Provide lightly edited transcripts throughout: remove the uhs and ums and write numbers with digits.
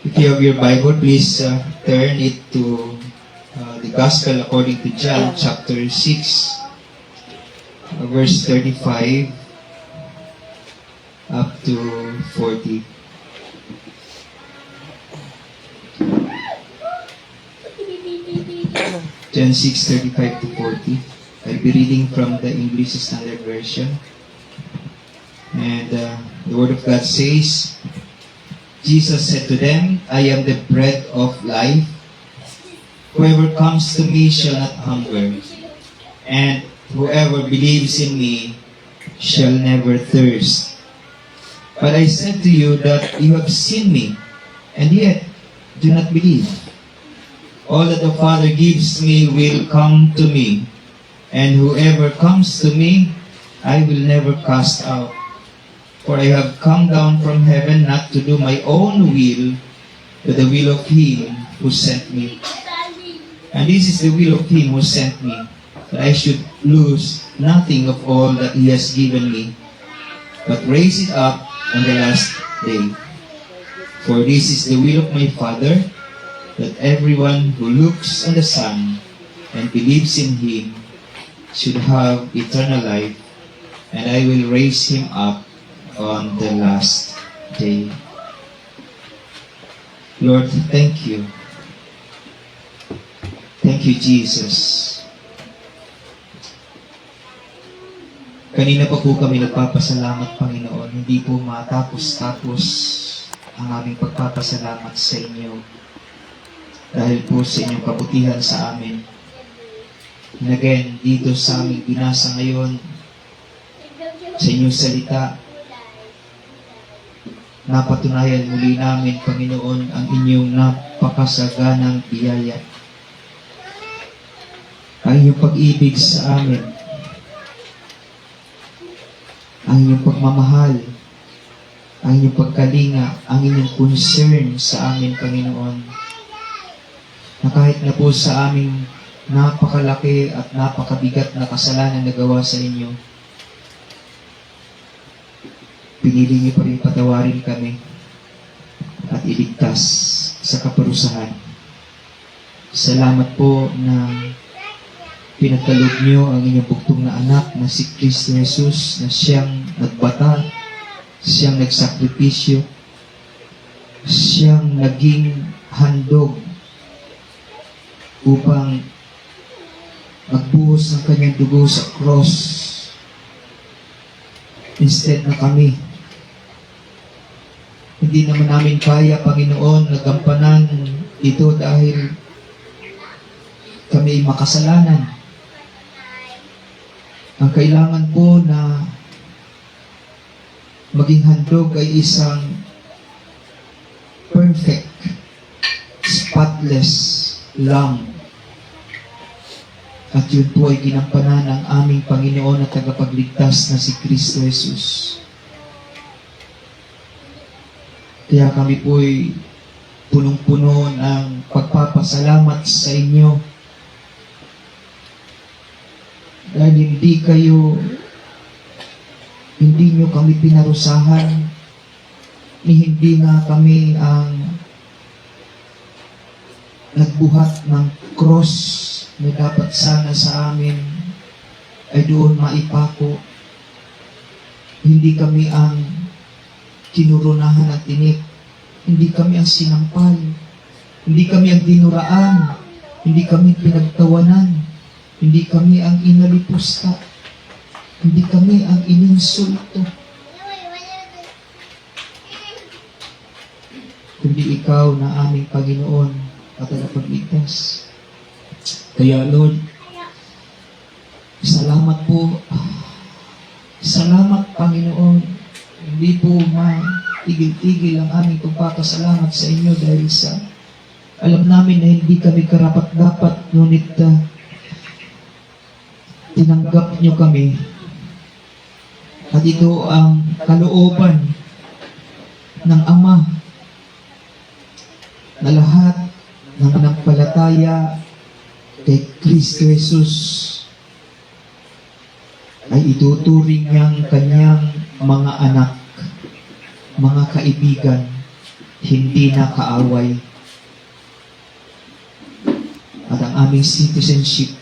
If you have your Bible, please turn it to the Gospel according to John, chapter 6, verse 35 up to 40. John 6, 35 to 40. I'll be reading from the English Standard Version. And the Word of God says, Jesus said to them, I am the bread of life. Whoever comes to me shall not hunger, and whoever believes in me shall never thirst. But I said to you that you have seen me, and yet do not believe. All that the Father gives me will come to me, and whoever comes to me, I will never cast out. For I have come down from heaven not to do my own will, but the will of Him who sent me. And this is the will of Him who sent me, that I should lose nothing of all that He has given me, but raise it up on the last day. For this is the will of my Father, that everyone who looks on the Son and believes in Him should have eternal life, and I will raise him up on the last day. Lord, thank you. Thank you, Jesus. Kanina pa po kami nagpapasalamat, Panginoon. Hindi po matapos-tapos ang aming pagpapasalamat sa inyo. Dahil po sa inyong kabutihan sa amin. And again, dito sa aming binasa ngayon, sa inyong salita, napatunayan muli namin, Panginoon, ang inyong napakasaganang biyaya. Ang inyong pag-ibig sa amin. Ang inyong pagmamahal. Ang inyong pagkalinga. Ang inyong concern sa amin, Panginoon. Na kahit na po sa aming napakalaki at napakabigat na kasalanan na gawa sa inyo, pinili niyo pa rin patawarin kami at iligtas sa kaparusahan. Salamat po na pinagkaloob niyo ang inyong bugtong na anak na si Kristo Jesus, na siyang nagbata, siyang nagsakripisyo, siyang naging handog upang magbuhos ng kanyang dugo sa cross instead na kami. Hindi naman namin kaya, Panginoon, na gampanan ito dahil kami ay makasalanan. Ang kailangan po na maging handog ay isang perfect, spotless lamb. At yun po ay ginampanan ng aming Panginoon at tagapagligtas na si Kristo Jesus. Kaya kami po ay punong-puno ng pagpapasalamat sa inyo. Dahil hindi nyo kami pinarusahan, hindi nga kami ang nagbuhat ng cross na dapat sana sa amin ay doon maipako. Hindi kami ang kinurunahan at tinik. Hindi kami ang sinampal. Hindi kami ang dinuraan. Hindi kami pinagtawanan. Hindi kami ang inalipusta. Hindi kami ang ininsulto. Kundi ikaw na aming Panginoon at tagapagligtas. Kaya Lord, Salamat po. Salamat, Panginoon. Hindi po matigil-tigil ang aming pagpapasalamat sa inyo dahil sa alam namin na hindi kami karapat-dapat, ngunit tinanggap nyo kami. At ito ang kalooban ng Ama na lahat ng nanampalataya kay Kristo Jesus ay ituturing niyang kanyang mga anak, mga kaibigan, hindi na kaaway. At ang aming citizenship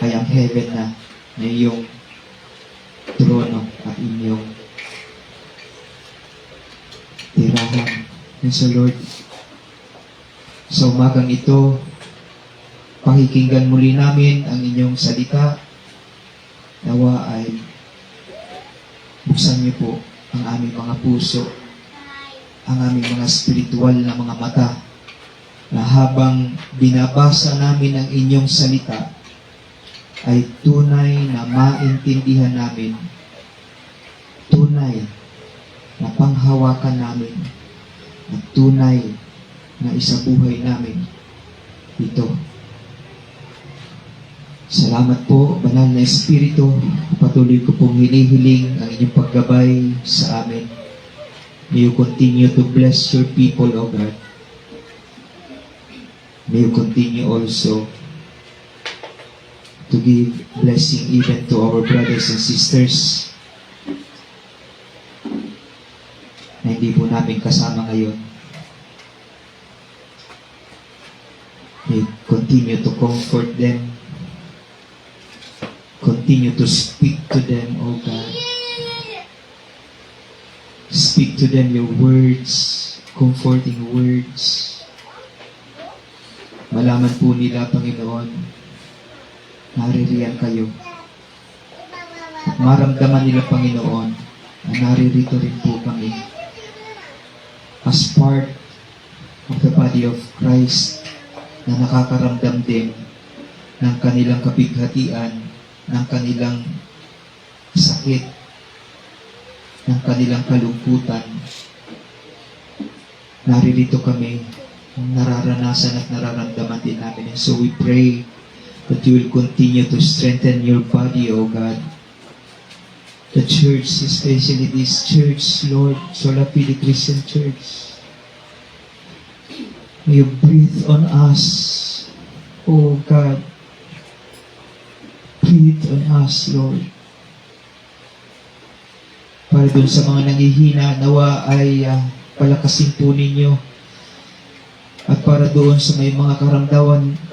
ay ang heaven na iyong trono at inyong tirahan. And so Lord, sa umagang ito, pakikinggan muli namin ang inyong salita. Nawa ay buksan niyo po ang aming mga puso, ang aming mga spiritual na mga mata, na habang binabasa namin ang inyong salita, ay tunay na maintindihan namin, tunay na panghawakan namin, at tunay na isabuhay namin ito. Salamat po, Banal na Espiritu. Patuloy ko pong hinihiling ang inyong paggabay sa amin. May you continue to bless your people, O God. May you continue also to give blessing even to our brothers and sisters na hindi po namin kasama ngayon. May continue to comfort them. Continue to speak to them, O God. Speak to them your words, comforting words. Malaman po nila, Panginoon, naririyan kayo. At maramdaman nila, Panginoon, na naririto rin po kami as part of the body of Christ na nakakaramdam din ng kanilang kapighatian, ng kanilang sakit, ng kanilang kalungkutan. Naririto kami, nararanasan at nararamdaman din namin. And so we pray that you will continue to strengthen your body, O God. The church, especially this church, Lord, Sola Fide Christian Church. May you breathe on us, O God. Breathe on us, Lord. Para dun sa mga nangihina, nawa ay palakasin po ninyo. At para doon sa may mga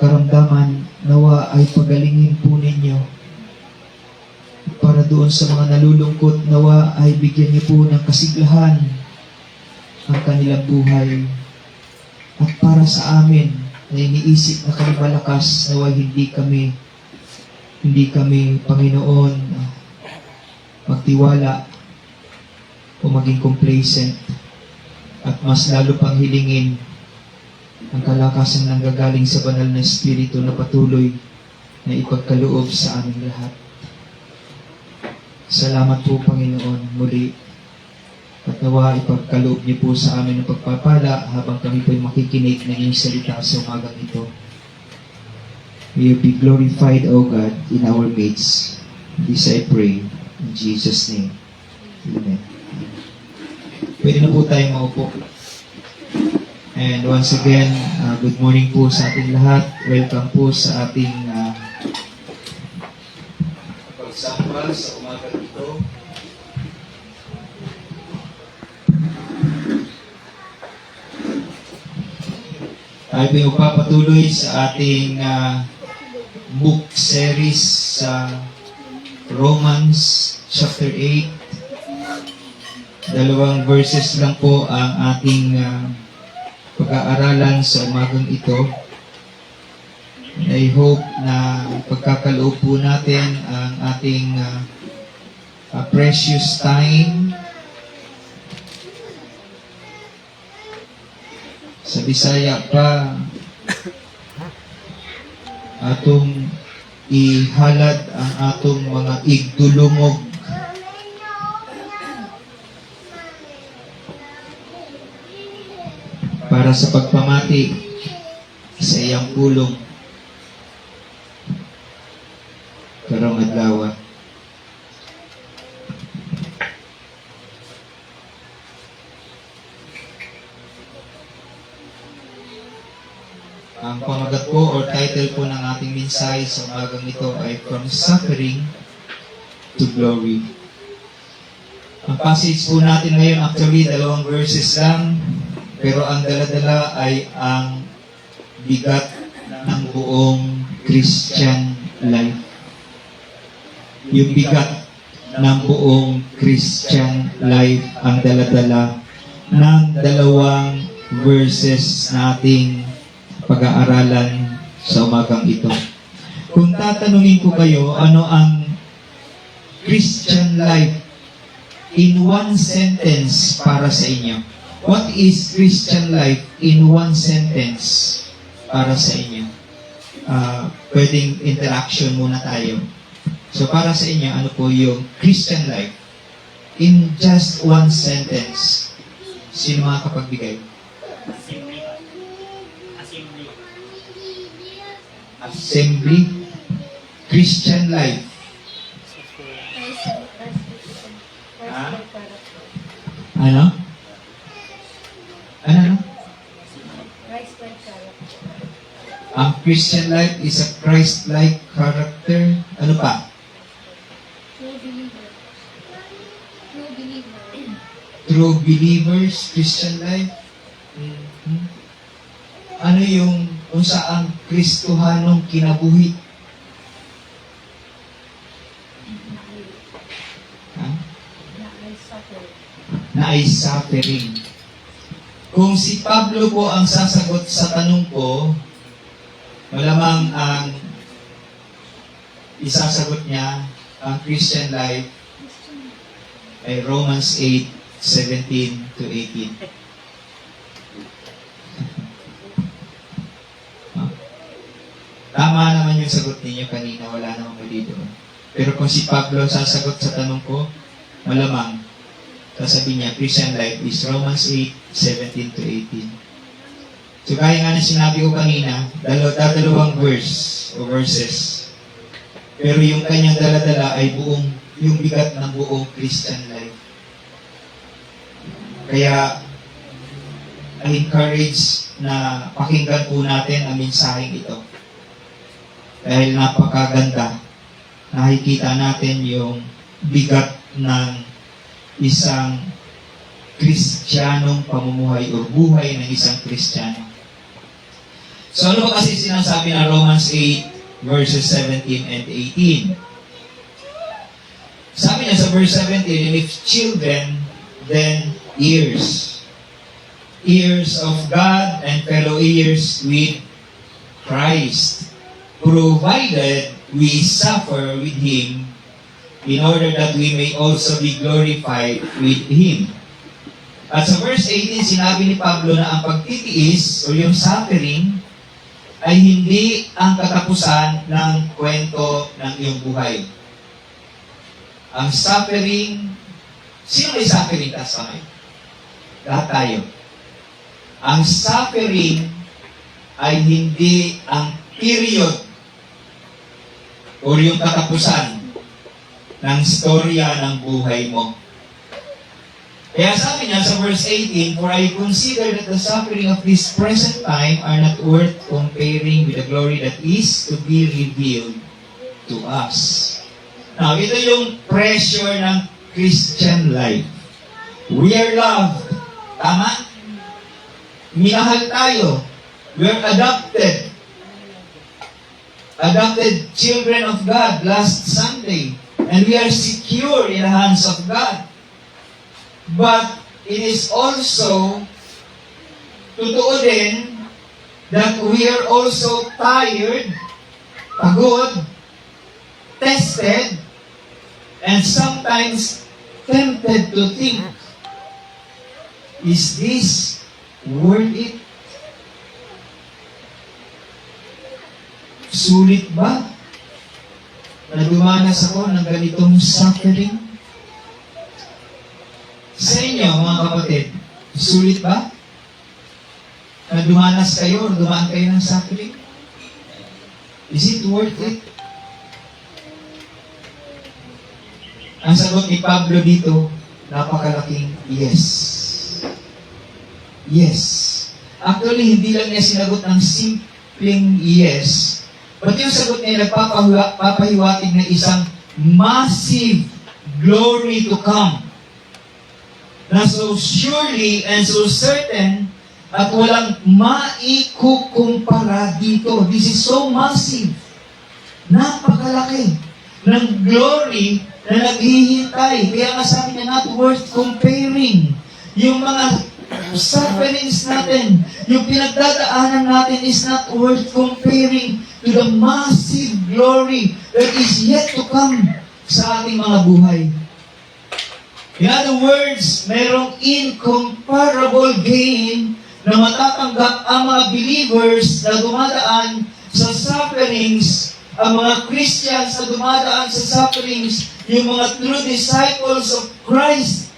karamdaman, nawa ay pagalingin po ninyo. At para doon sa mga nalulungkot, nawa ay bigyan niyo po ng kasiglahan ang kanilang buhay. At para sa amin, na iniisip na kami malakas, nawa hindi kami, Panginoon, magtiwala o maging complacent. At mas lalo pang hilingin ang kalakasan ng gagaling sa Banal na Espiritu na patuloy na ipagkaloob sa aming lahat. Salamat po, Panginoon, muli. At nawa ipagkaloob niyo po sa amin ng pagpapala habang kami po'y makikinig ng inyong salita sa umagang ito. May you be glorified, O God, in our midst. This I pray in Jesus' name. Amen. Pwede na po tayong maupo. And once again, good morning po sa ating lahat. Welcome po sa ating pagsambal sa umaga ito. Tayo po yung papatuloy sa ating book series sa Romans chapter 8. 2 verses lang po ang ating pag-aaralan sa umagang ito. I hope na pagkakaloob po natin ang ating precious time. Sa Bisaya pa, atong ihalad ang atong mga igdulumog para sa pagpamati sa iyang pulong karong adlaw. Ang pamagat po or title po ng ating mensahe sa umagang ito ay From Suffering to Glory. Ang passage po natin ngayon actually 2 verses lang, pero ang dala-dala ay ang bigat ng buong Christian life. Yung bigat ng buong Christian life ang dala-dala ng 2 verses nating pag-aaralan sa umagang ito. Kung tatanungin ko kayo, ano ang Christian life in one sentence para sa inyo? What is Christian life in one sentence para sa inyo? Pwedeng interaction muna tayo. So para sa inyo, ano po yung Christian life in just one sentence? Sino makakapagbigay? Assembly, Christian life. Ano? Ang Christian life is a Christ-like character. Ano pa? True believers, Christian life. Ano yung kung saan Kristohanong kinabuhi? Na ay suffering. Kung si Pablo po ang sasagot sa tanong ko, malamang ang isasagot niya ang Christian life ay Romans 8:17 to 18. Tama naman yung sagot ninyo kanina, wala namang mali doon. Pero kung si Pablo sasagot sa tanong ko, malamang, sasabihin niya, Christian life is Romans 8:17 to 18. So kaya nga na sinabi ko kanina, dalawang verse o verses. Pero yung kanyang dala-dala ay yung bigat ng buong Christian life. Kaya, I encourage na pakinggan po natin ang mensaheng ito. Dahil napakaganda, nakikita natin yung bigat ng isang Kristiyanong pamumuhay o buhay ng isang Kristiyano. So ano ba kasi sinasabi ng Romans 8 verses 17 and 18? Sabi niya sa verse 17, and if children, then heirs. Heirs of God and fellow heirs with Christ, provided we suffer with Him, in order that we may also be glorified with Him. At sa verse 18, sinabi ni Pablo na ang pagtitiis o yung suffering ay hindi ang katapusan ng kwento ng iyong buhay. Ang suffering, sino may suffering taas kamay? Lahat tayo. Ang suffering ay hindi ang period o yung katapusan ng storya ng buhay mo. Kaya sabi niya sa verse 18, for I consider that the suffering of this present time are not worth comparing with the glory that is to be revealed to us. Now, ito yung pressure ng Christian life. We are loved. Tama? Minahal tayo. We are adopted. Adopted children of God last Sunday. And we are secure in the hands of God. But it is also totoo din that we are also tired, pagod, tested, and sometimes tempted to think, is this worth it? Sulit ba na dumanas ako ng ganitong suffering? Sa inyo, mga kapatid, sulit ba? Na dumanas kayo o dumaan kayo ng suffering? Is it worth it? Ang sagot ni Pablo dito, napakalaking yes. Yes. Actually, hindi lang niya sinagot ng simpleng yes, but yung sagot niya nagpapahiwatig ng isang massive glory to come. Na so surely and so certain at walang maikukumpara dito. This is so massive. Napakalaki ng glory na naghihintay. Kaya nga sabi niya, not worth comparing. Yung mga sufferings natin, yung pinagdadaanan natin is not worth comparing to the massive glory that is yet to come sa ating mga buhay. In other words, mayroong incomparable gain na matatanggap ang mga believers na dumadaan sa sufferings, ang mga Christians na dumadaan sa sufferings, yung mga true disciples of Christ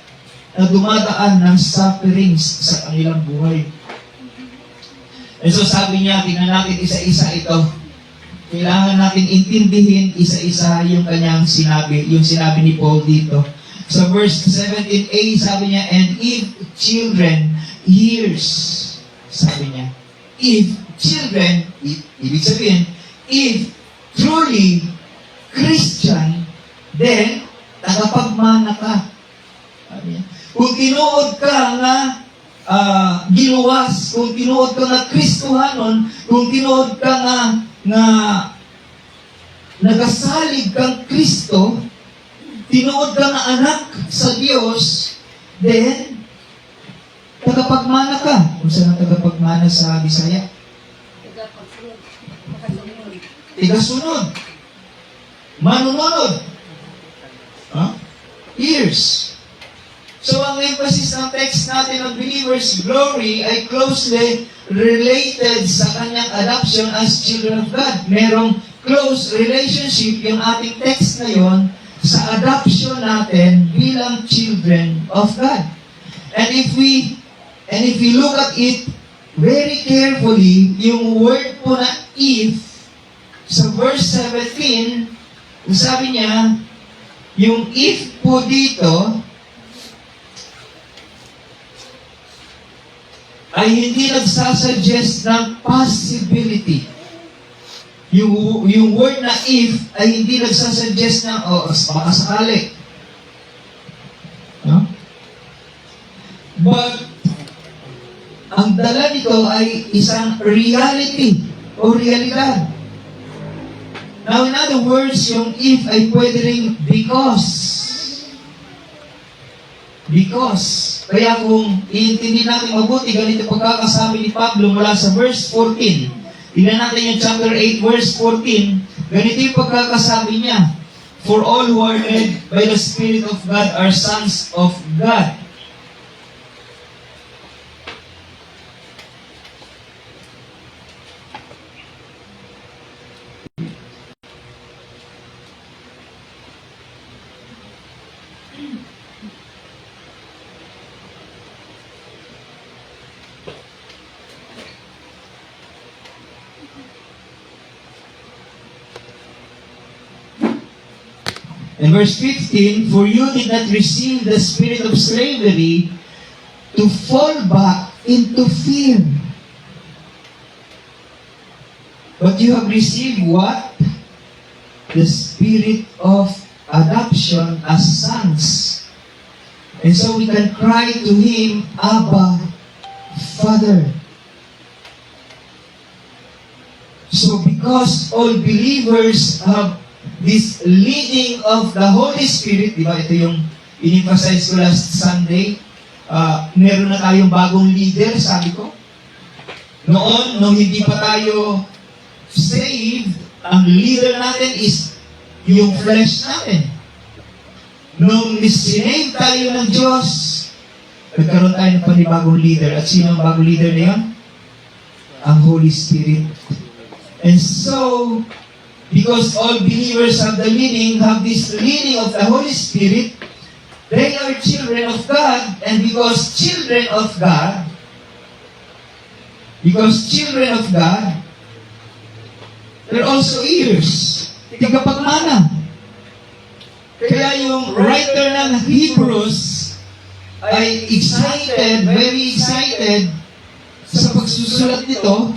na dumadaan ng sufferings sa kanilang buhay. And so sabi niya, tingnan natin isa-isa ito. Kailangan natin intindihin isa-isa yung kanyang sinabi, yung sinabi ni Paul dito. Sa verse 17a, sabi niya, and if children hears, sabi niya, if children, ibig sabihin, if truly Christian, then tagapagmana ka. Sabi niya, kung tinuod ka nga giluwas, kung tinuod ka nga Kristohanon, kung tinuod ka nga nagasalig kang Kristo, tinuod ka nga anak sa Diyos, then tagapagmana ka. Kung saan ang tagapagmana sa Bisaya? Tigasunod. Manununod. Huh? Ears. So, ang emphasis ng text natin ng believers' glory ay closely related sa kanyang adoption as children of God. Merong close relationship yung ating text na yon sa adoption natin bilang children of God. And if we look at it very carefully, yung word po na if, sa verse 17, sabi niya, yung if po dito, ay hindi nagsasuggest ng possibility. Yung word na if ay hindi nagsasuggest ng baka sakali. No? But ang dala nito ay isang reality o realidad. Now, in other words, yung if ay pwede rin because. Because. Kaya kung iintindi natin mabuti, ganito pagkakasabi ni Pablo mula sa verse 14. Tingnan natin yung chapter 8, verse 14. Ganito yung pagkakasabi niya. For all who are led by the Spirit of God are sons of God. In verse 15, for you did not receive the spirit of slavery to fall back into fear. But you have received what? The spirit of adoption as sons. And so we can cry to Him, Abba, Father. So because all believers have this leading of the Holy Spirit, di ba? Ito yung in-emphasize ko last Sunday. Meron na tayong bagong leader, sabi ko. Noon, nung hindi pa tayo saved, ang leader natin is yung flesh natin. Nung sinave tayo ng Diyos, nagkaroon tayo ng panibagong leader. At sino ang bagong leader na yun? Ang Holy Spirit. And so, because all believers have this leading of the Holy Spirit, they are children of God, and because children of God, they're also heirs, tigapagmana. Kaya yung writer ng Hebrews ay very excited sa pagsusulat nito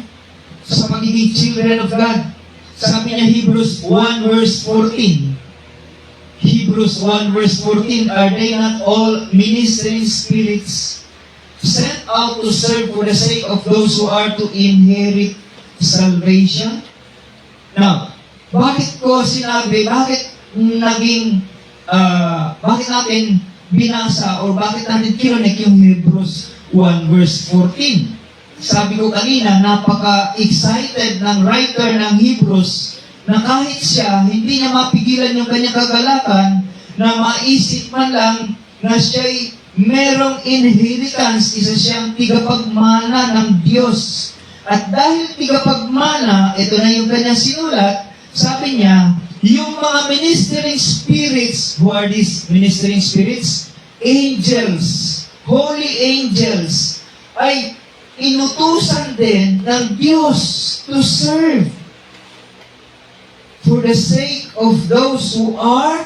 sa pagiging children of God. Sabi niya Hebrews 1 verse 14. Hebrews 1 verse 14, are they not all ministering spirits sent out to serve for the sake of those who are to inherit salvation? Now, bakit natin binasa or bakit natin kinunik yung Hebrews 1 verse 14? Sabi ko kanina, napaka-excited ng writer ng Hebrews na kahit siya, hindi niya mapigilan yung kanyang kagalakan na maisip man lang na siya'y merong inheritance, isa siyang tigapagmana ng Diyos. At dahil tigapagmana, ito na yung kanyang sinulat, sabi niya, yung mga ministering spirits, who are these ministering spirits? Angels, holy angels, ay inutusan din ng Diyos to serve for the sake of those who are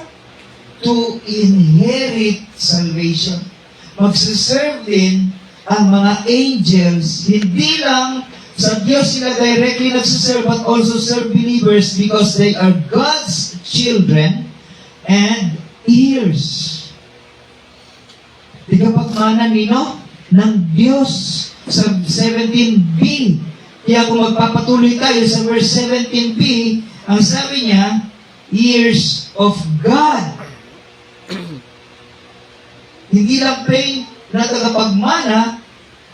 to inherit salvation. Magsiserve din ang mga angels, hindi lang sa Diyos sila directly nagsiserve, but also serve believers because they are God's children and heirs. Tigapagmana nino ng Diyos sa 17b. Kaya kung magpapatuloy tayo sa verse 17b, ang sabi niya, heirs of God. Hindi lang plain na tagapagmana,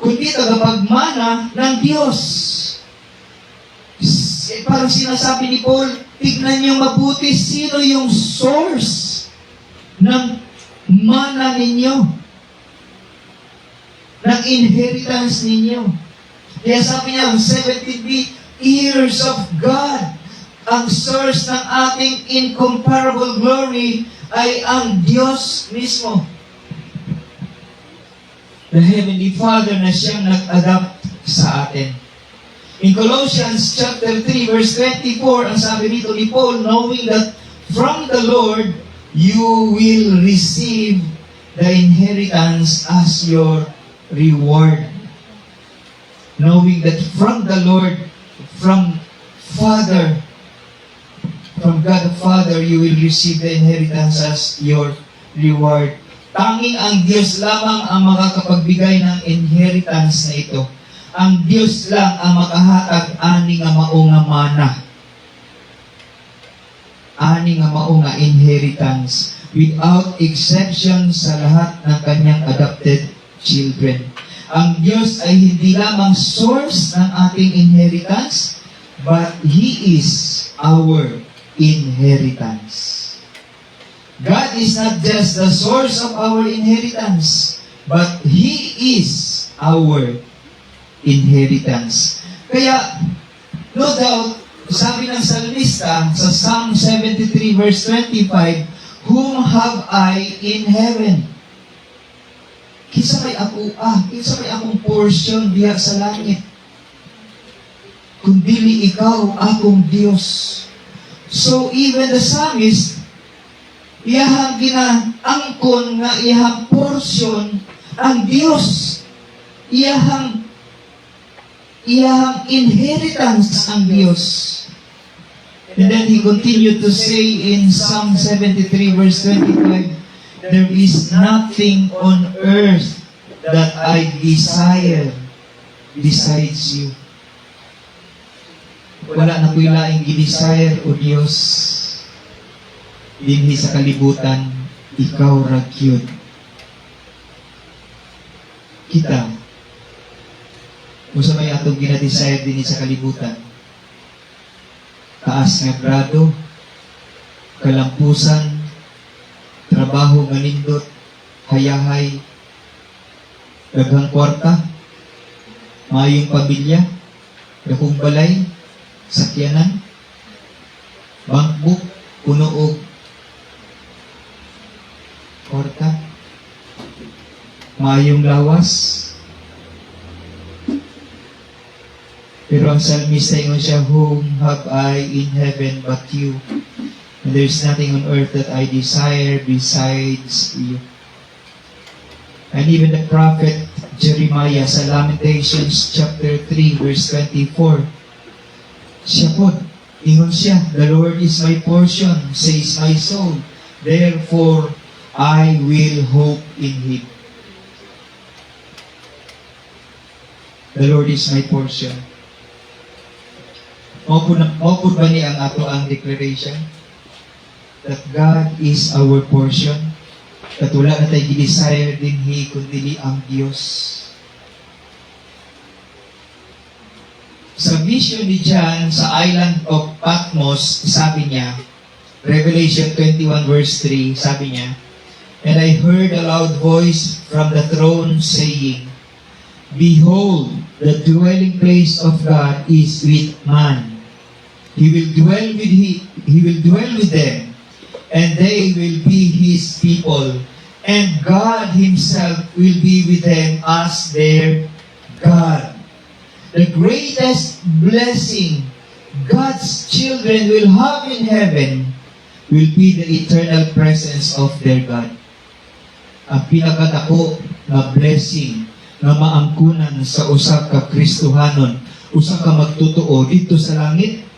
kundi tagapagmana ng Diyos. Parang sinasabi ni Paul, tignan niyo mabuti sino yung source ng mana ninyo, ng inheritance ninyo. Kaya sabi niya, 17b, heirs of God. Ang source ng ating incomparable glory ay ang Diyos mismo. The Heavenly Father na siyang nag-adapt sa atin. In Colossians chapter 3 verse 24, ang sabi dito ni Paul, knowing that from the Lord you will receive the inheritance as your reward. Knowing that from the Lord, from Father, from God the Father, you will receive the inheritance as your reward. Tanging ang Diyos lamang ang makakapagbigay ng inheritance na ito. Ang Diyos lang ang makahatag ani nga mao nga mana. Ani nga mao nga inheritance without exception sa lahat ng kanyang adopted children. Ang Diyos ay hindi lamang source ng ating inheritance, but He is our inheritance. God is not just the source of our inheritance, but He is our inheritance. Kaya, no doubt, sabi ng salmista sa Psalm 73 verse 25, whom have I in heaven? Kinsa may akong portion diha sa langit. Kundili ikaw akong Diyos. So even the psalmist, iyahang ginaangkon nga iyahang portion ang Diyos. Iyahang inheritance ang Diyos. And then he continued to say in Psalm 73 verse 25, there is nothing on earth that I desire besides you. Wala na ko'y laing gi-desire o Diyos. Dinhi sa kalibutan, ikaw ra gyud. Kita, kung sa may atong ginadesire dinhi sa kalibutan, taas nga grado, kalampusan, trabaho nga nindot, hayahay, daghang kwarta, mayong pamilya, dakong balay, sakyanan, puno og kwarta, mayong lawas. Pero ang psalmista ingon siya, whom have I in heaven but you? And there's nothing on earth that I desire besides you. And even the prophet Jeremiah sa Lamentations chapter 3 verse 24, siya po, ingon siya, the Lord is my portion, says my soul, therefore I will hope in Him. The Lord is my portion. Maupod ba niya ang ato ang declaration? That God is our portion. At wala na tayo desire din kundi ang Diyos. Sa vision ni John sa island of Patmos, sabi niya, Revelation 21 verse 3, sabi niya, and I heard a loud voice from the throne saying, behold, the dwelling place of God is with man. He will dwell with them, and they will be His people, and God Himself will be with them as their God. The greatest blessing God's children will have in heaven will be the eternal presence of their God. Ang pinakadako na blessing na maangkunan sa usa ka Kristohanon, usa ka magtotoo dito sa langit,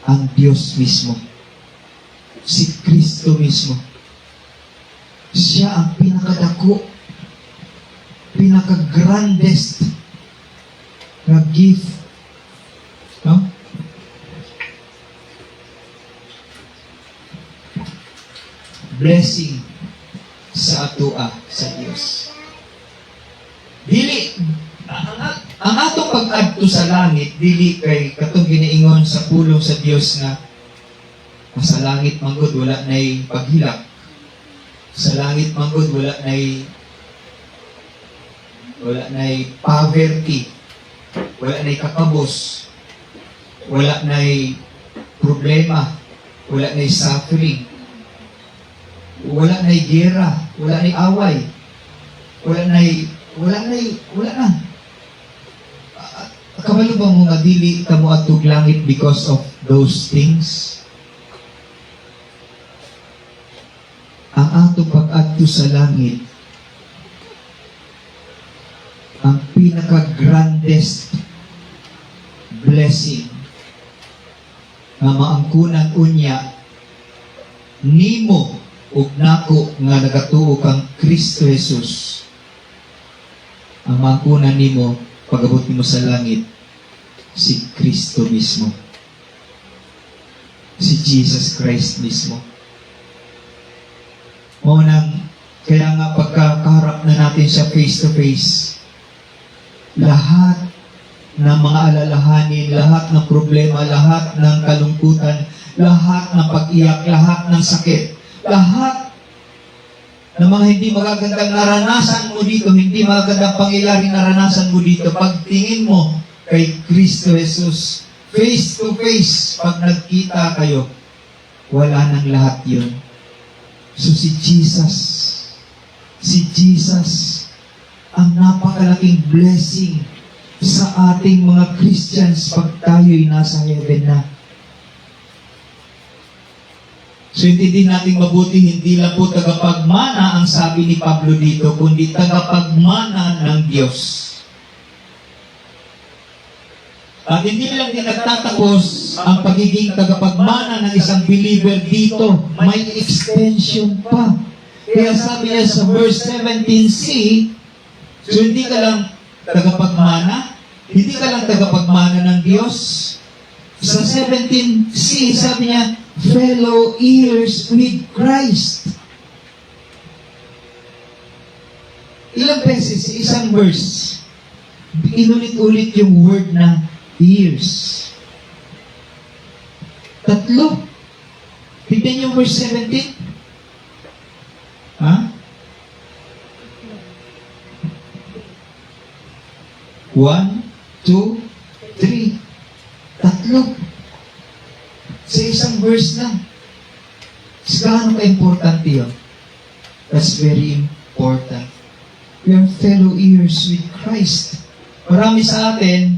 ang Diyos mismo. Si Kristo mismo. Siya ang pinakadako, pinaka-grandest na gift. No? Blessing sa atua sa Diyos. Dili, ang atong pag-adto sa langit, dili kay katong giniingon sa pulong sa Dios nga sa langit manggod wala nay paghilak. Sa langit manggod wala nay poverty. Wala nay kakabos. Wala nay problema. Wala nay suffering. Wala nay gera, wala nay away. Wala na. Kabalo ba mo nga dili kamo atog langit because of those things? Ang atong pag-adto sa langit, ang pinaka-grandest blessing nga maangkunan unya nimo ug nako nga nagatuo kang Kristo Jesus. Ang maangkunan nimo pag-abot nimo sa langit, si Kristo mismo. Si Jesus Christ mismo. Kaya nga pagkakaharap na natin siya face to face, lahat ng mga alalahanin, lahat ng problema, lahat ng kalungkutan, lahat ng pag-iyak, lahat ng sakit, lahat ng mga hindi magagandang naranasan mo dito, hindi magagandang pangyayaring naranasan mo dito, pagtingin mo kay Kristo Jesus, face to face, pag nagkita kayo, wala nang lahat yun. So si Jesus, ang napakalaking blessing sa ating mga Christians pag tayo'y nasa heaven na. So intindihin natin mabuti, hindi lang po tagapagmana ang sabi ni Pablo dito, kundi tagapagmana ng Diyos. At hindi lang din nagtatapos ang pagiging tagapagmana ng isang believer dito, may extension pa. Kaya sabi niya sa verse 17c, so hindi ka lang tagapagmana, hindi ka lang tagapagmana ng Diyos. Sa 17c, sabi niya, fellow heirs with Christ. Ilang beses, isang verse, inulit-ulit yung word na heirs. Tatlo. Tignan yung verse 17. Ha? 1, 2, 3. Tatlo. Sa isang verse lang. Gaano ka-importante yun? That's very important. We are fellow heirs with Christ. Marami sa atin,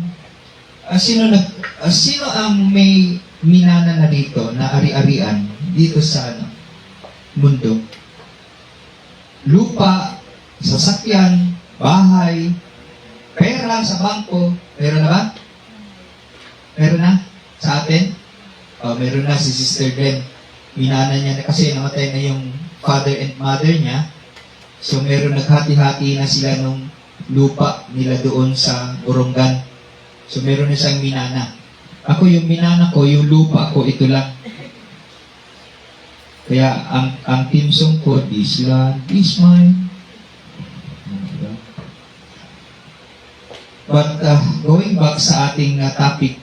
sino ang may minana na dito, na ari-arian, dito sa mundo? Lupa, sasakyan, bahay, pera sa bangko, meron na ba? Meron na? Sa atin? Meron na si Sister Glenn. Minana niya na kasi namatay na yung father and mother niya. So meron naghati-hati na sila nung lupa nila doon sa Borongan. So meron na siyang minana. Ako yung minana ko, yung lupa ko, ito lang. Kaya ang team song ko, this land is mine. But going back sa ating topic,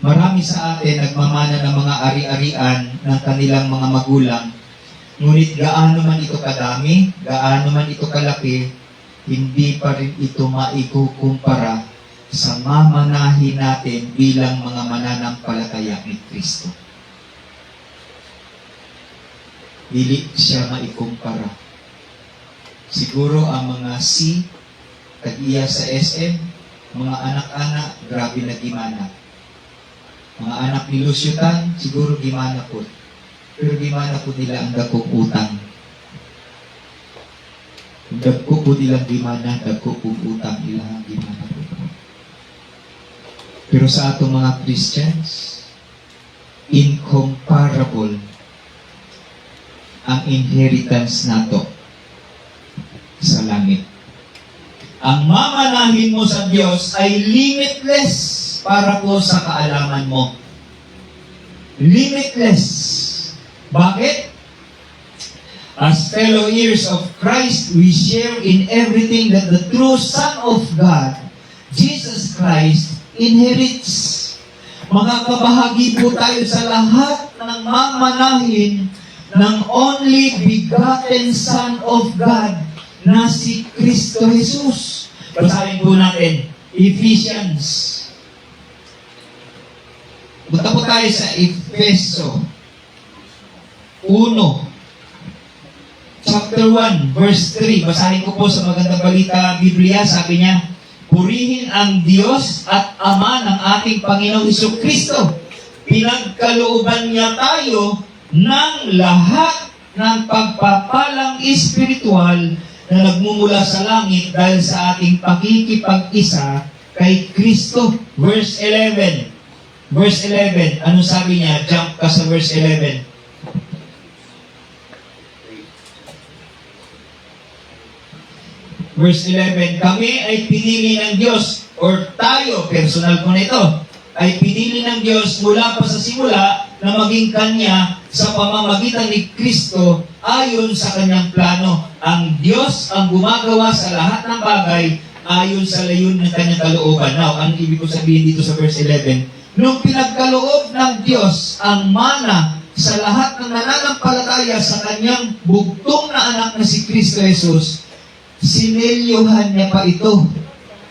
marami sa atin nagmamana ng mga ari-arian ng kanilang mga magulang. Ngunit gaano man ito kadami, gaano man ito kalaki, hindi pa rin ito maikukumpara sa mamanahin natin bilang mga mananampalataya ni Kristo. Dili siya maikumpara. Siguro ang mga tag-iya sa SM, mga anak-anak, grabe na gimana. Mga anak ni Lucio Tan, siguro gimana po. Pero gimana po nila ang dagkong utang. Dagko po nilang gimana, dagko po utang ilang gimana po. Pero sa atong mga Christians, incomparable ang inheritance nato sa langit. Ang mamanahin mo sa Diyos ay limitless para po sa kaalaman mo. Limitless. Bakit? As fellow heirs of Christ, we share in everything that the true Son of God, Jesus Christ, inherits. Makakabahagi po tayo sa lahat ng mamanahin ng only begotten Son of God na si Kristo Jesus. Basahin po natin, Ephesians. Punta po tayo sa Efeso 1, chapter 1, verse 3. Basahin ko po sa Magandang Balita Biblia. Sabi niya, purihin ang Diyos at Ama ng ating Panginoong Jesucristo. Pinagkalooban niya tayo ng lahat ng pagpapalang espiritual na nagmumula sa langit dahil sa ating pakikipag-isa kay Kristo. Verse 11. Verse 11. Ano sabi niya? Jump ka sa verse 11. Verse 11, kami ay pinili ng Diyos, or tayo, personal ko na ito, ay pinili ng Diyos mula pa sa simula na maging Kanya sa pamamagitan ni Kristo ayon sa Kanyang plano. Ang Diyos ang gumagawa sa lahat ng bagay ayon sa layon ng Kanyang kalooban. Now, ang ibig ko sabihin dito sa verse 11, nung pinagkaloob ng Diyos ang mana sa lahat ng nananampalataya sa Kanyang bugtong na anak na si Kristo Jesus, sinelyohan niya pa ito.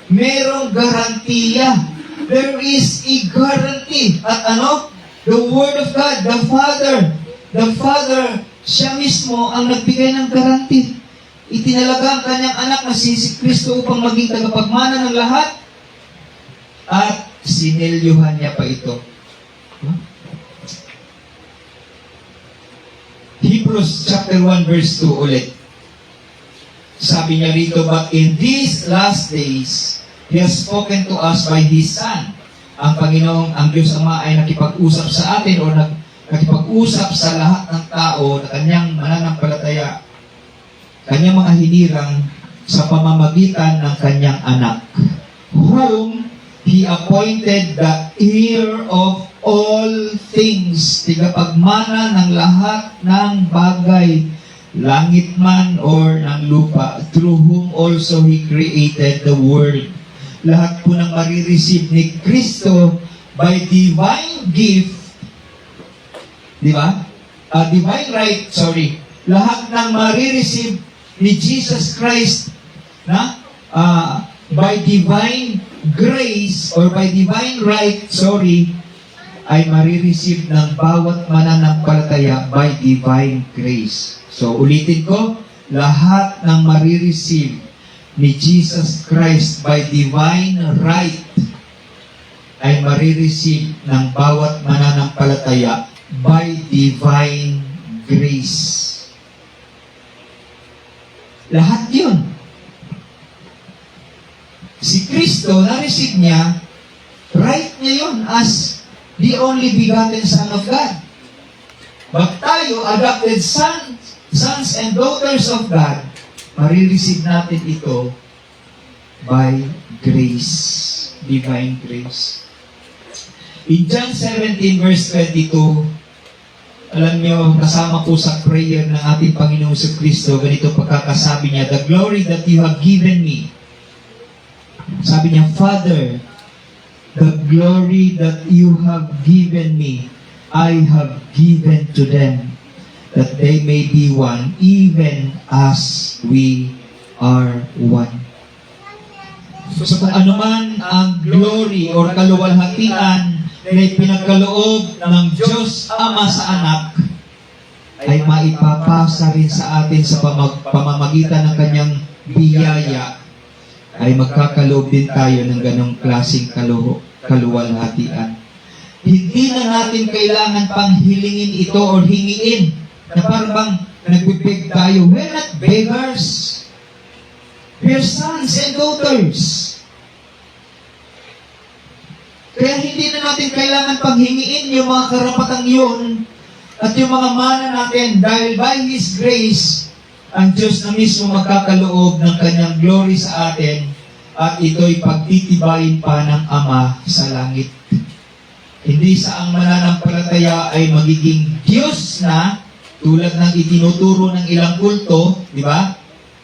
Merong garantiya. There is a guarantee. At ano? The Word of God, the Father, siya mismo ang nagbigay ng guarantee. Itinalaga ang kanyang anak na si Kristo upang maging tagapagmana ng lahat. At sinelyohan niya pa ito. Hebrews chapter 1 verse 2 ulit. Sabi niya rito, but in these last days, He has spoken to us by His Son. Ang Panginoong, ang Diyos Ama ay nakipag-usap sa atin o nakipag-usap sa lahat ng tao na Kanyang mananampalataya, Kanyang mga hinirang sa pamamagitan ng Kanyang anak, whom He appointed the heir of all things, tigapagmana ng lahat ng bagay, langit man or ng lupa, through whom also He created the world. Lahat po ng marireceive ni Kristo by divine gift, di ba? Divine right, sorry. Lahat ng marireceive ni Jesus Christ na by divine grace or by divine right, sorry, ay marireceive ng bawat mananampalataya by divine grace. So, ulitin ko, lahat ng marireceive ni Jesus Christ by divine right ay marireceive ng bawat mananampalataya by divine grace. Lahat yun. Si Kristo, na-receive niya, right niya yun as the only begotten Son of God. But tayo, adopted sons and daughters of God, marireceive natin ito by grace, divine grace. In John 17 verse 22, alam niyo, kasama po sa prayer ng ating Panginoong Kristo, ganito pagkakasabi niya, the glory that you have given me. Sabi niya, Father, the glory that you have given me, I have given to them, that they may be one, even as we are one. So kung anuman ang glory or kaluwalhatian na pinagkaloob ng Diyos Ama sa anak, ay maipapasa rin sa atin sa pamamagitan ng kanyang biyaya, ay magkakaloob din tayo ng ganong klaseng kaluwalhatian. Hindi na natin kailangan pang hilingin ito o hingiin na parang bang nagbibig tayo. We're not beggars. We're sons and daughters. Kaya hindi na natin kailangan panghingiin yung mga karapatang yun at yung mga mana natin dahil by His grace, ang Diyos na mismo magkakaloob ng kanyang glory sa atin at ito'y pagtitibayin pa ng Ama sa langit. Hindi sa ang mananampalataya ay magiging Diyos na tulad ng itinuturo ng ilang kulto, di ba?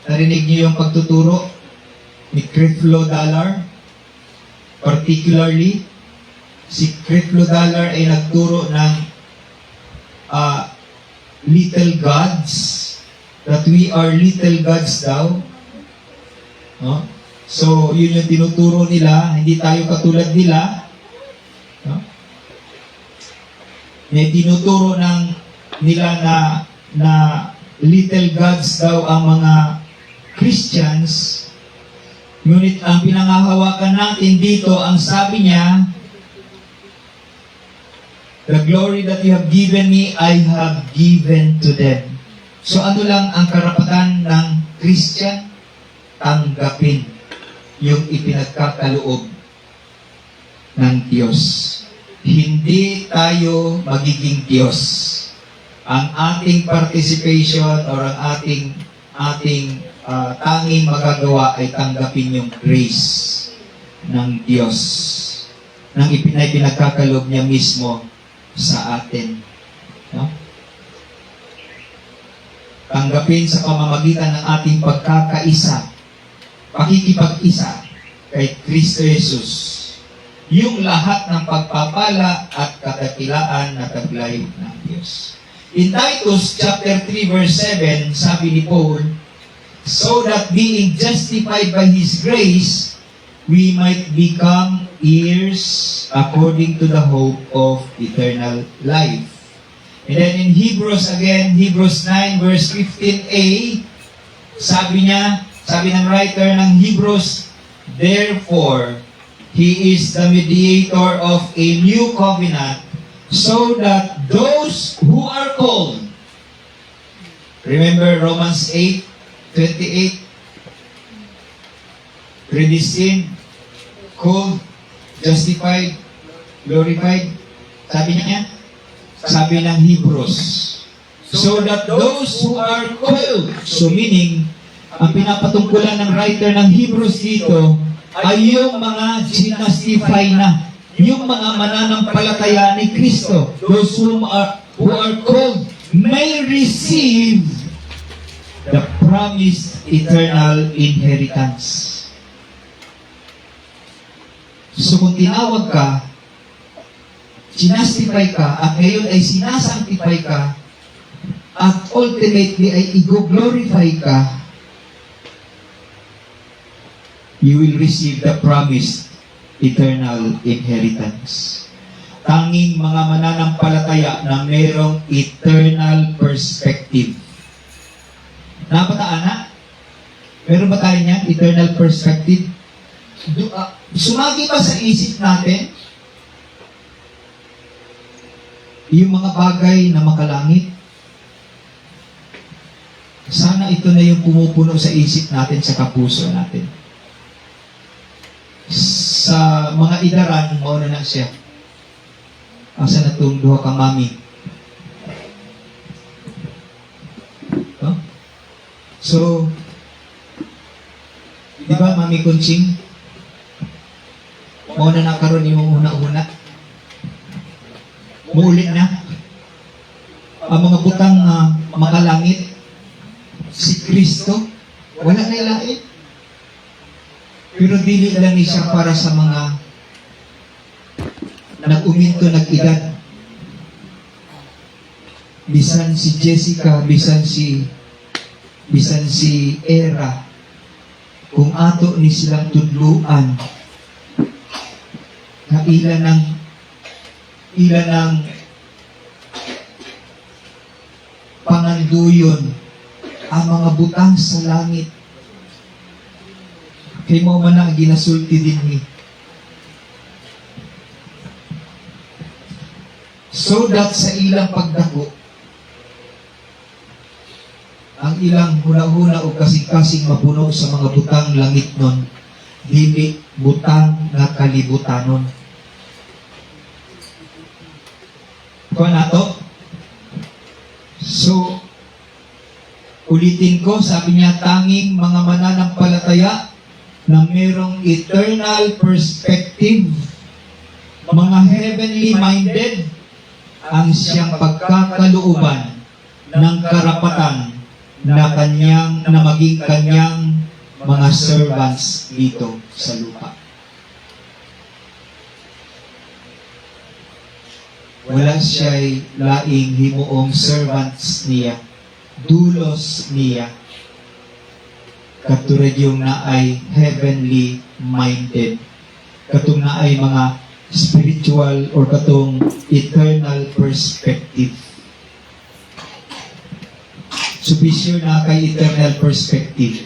Narinig niyo yung pagtuturo ni Creflo Dollar? Particularly, si Creflo Dollar ay nagturo ng little gods, that we are little gods daw. No? So, yun yung tinuturo nila, hindi tayo katulad nila. No? May tinuturo nila na little gods daw ang mga Christians. Ngunit ang pinangahawakan natin dito, ang sabi niya, the glory that you have given me, I have given to them. So ano lang ang karapatan ng Christian? Tanggapin yung ipinagkakaloob ng Diyos. Hindi tayo magiging Diyos. Ang ating participation or ang ating tanging magagawa ay tanggapin yung grace ng Diyos nang ipinagkakaloob niya mismo sa atin. No? Tanggapin sa pamamagitan ng ating pagkakaisa, pakikipag-isa kay Kristo Jesus, yung lahat ng pagpapala at kadakilaan na taglay ng Diyos. In Titus chapter 3 verse 7, sabi ni Paul, so that being justified by His grace, we might become heirs according to the hope of eternal life. And then in Hebrews again, Hebrews 9 verse 15a, sabi ng writer ng Hebrews, therefore, He is the mediator of a new covenant, so that those who are called, remember Romans 8:28, predestined, called, justified, glorified, sabi ng Hebrews, so that those who are called, so meaning, ang pinapatungkulan ng writer ng Hebrews dito, ay yung mga ginastify na, yung mga mananampalataya ni Kristo, those who are called, may receive the promised eternal inheritance. So kung tinawag ka, sinastify ka, at ngayon ay sinasanctify ka, at ultimately ay i-glorify ka, you will receive the promised eternal inheritance. tanging mga mananampalataya na mayroong eternal perspective. Napataan na? Meron ba tayo niyan? Eternal perspective? Sumagi ba sa isip natin yung mga bagay na makalangit? Sana ito na yung pumupuno sa isip natin, sa kapuso natin. Sa mga idaran, mauna na siya. Asa na itong duha ka mami? Huh? So, di ba, Mami Kunching? Mauna na karon yung una-una. Muulit na. Ang mga butang makalangit, si Kristo, wala na ilain. Pero dili lang ni siya para sa mga nag-uminto, nag-edad. Bisan si Jessica, bisan si Era, kung ato ni silang tudluan, na ilan ng panganduyon ang mga butang sa langit. Kay mo man ang ginasulti din ni. So that sa ilang pagdako, ang ilang huna-huna o kasing-kasing mapuno sa mga butang langit nun, dili butang nga kalibutanon. Kuha na to? So, ulitin ko, sabi niya, tanging mga mananampalataya na mayroong eternal perspective, mga heavenly minded, ang siyang pagkakalooban ng karapatan na maging kanyang mga servants dito sa lupa. Wala siya'y laing himuong servants niya, dulos niya, katulad yung na ay heavenly minded, katong na ay mga spiritual or katong eternal perspective. So be sure na kay eternal perspective.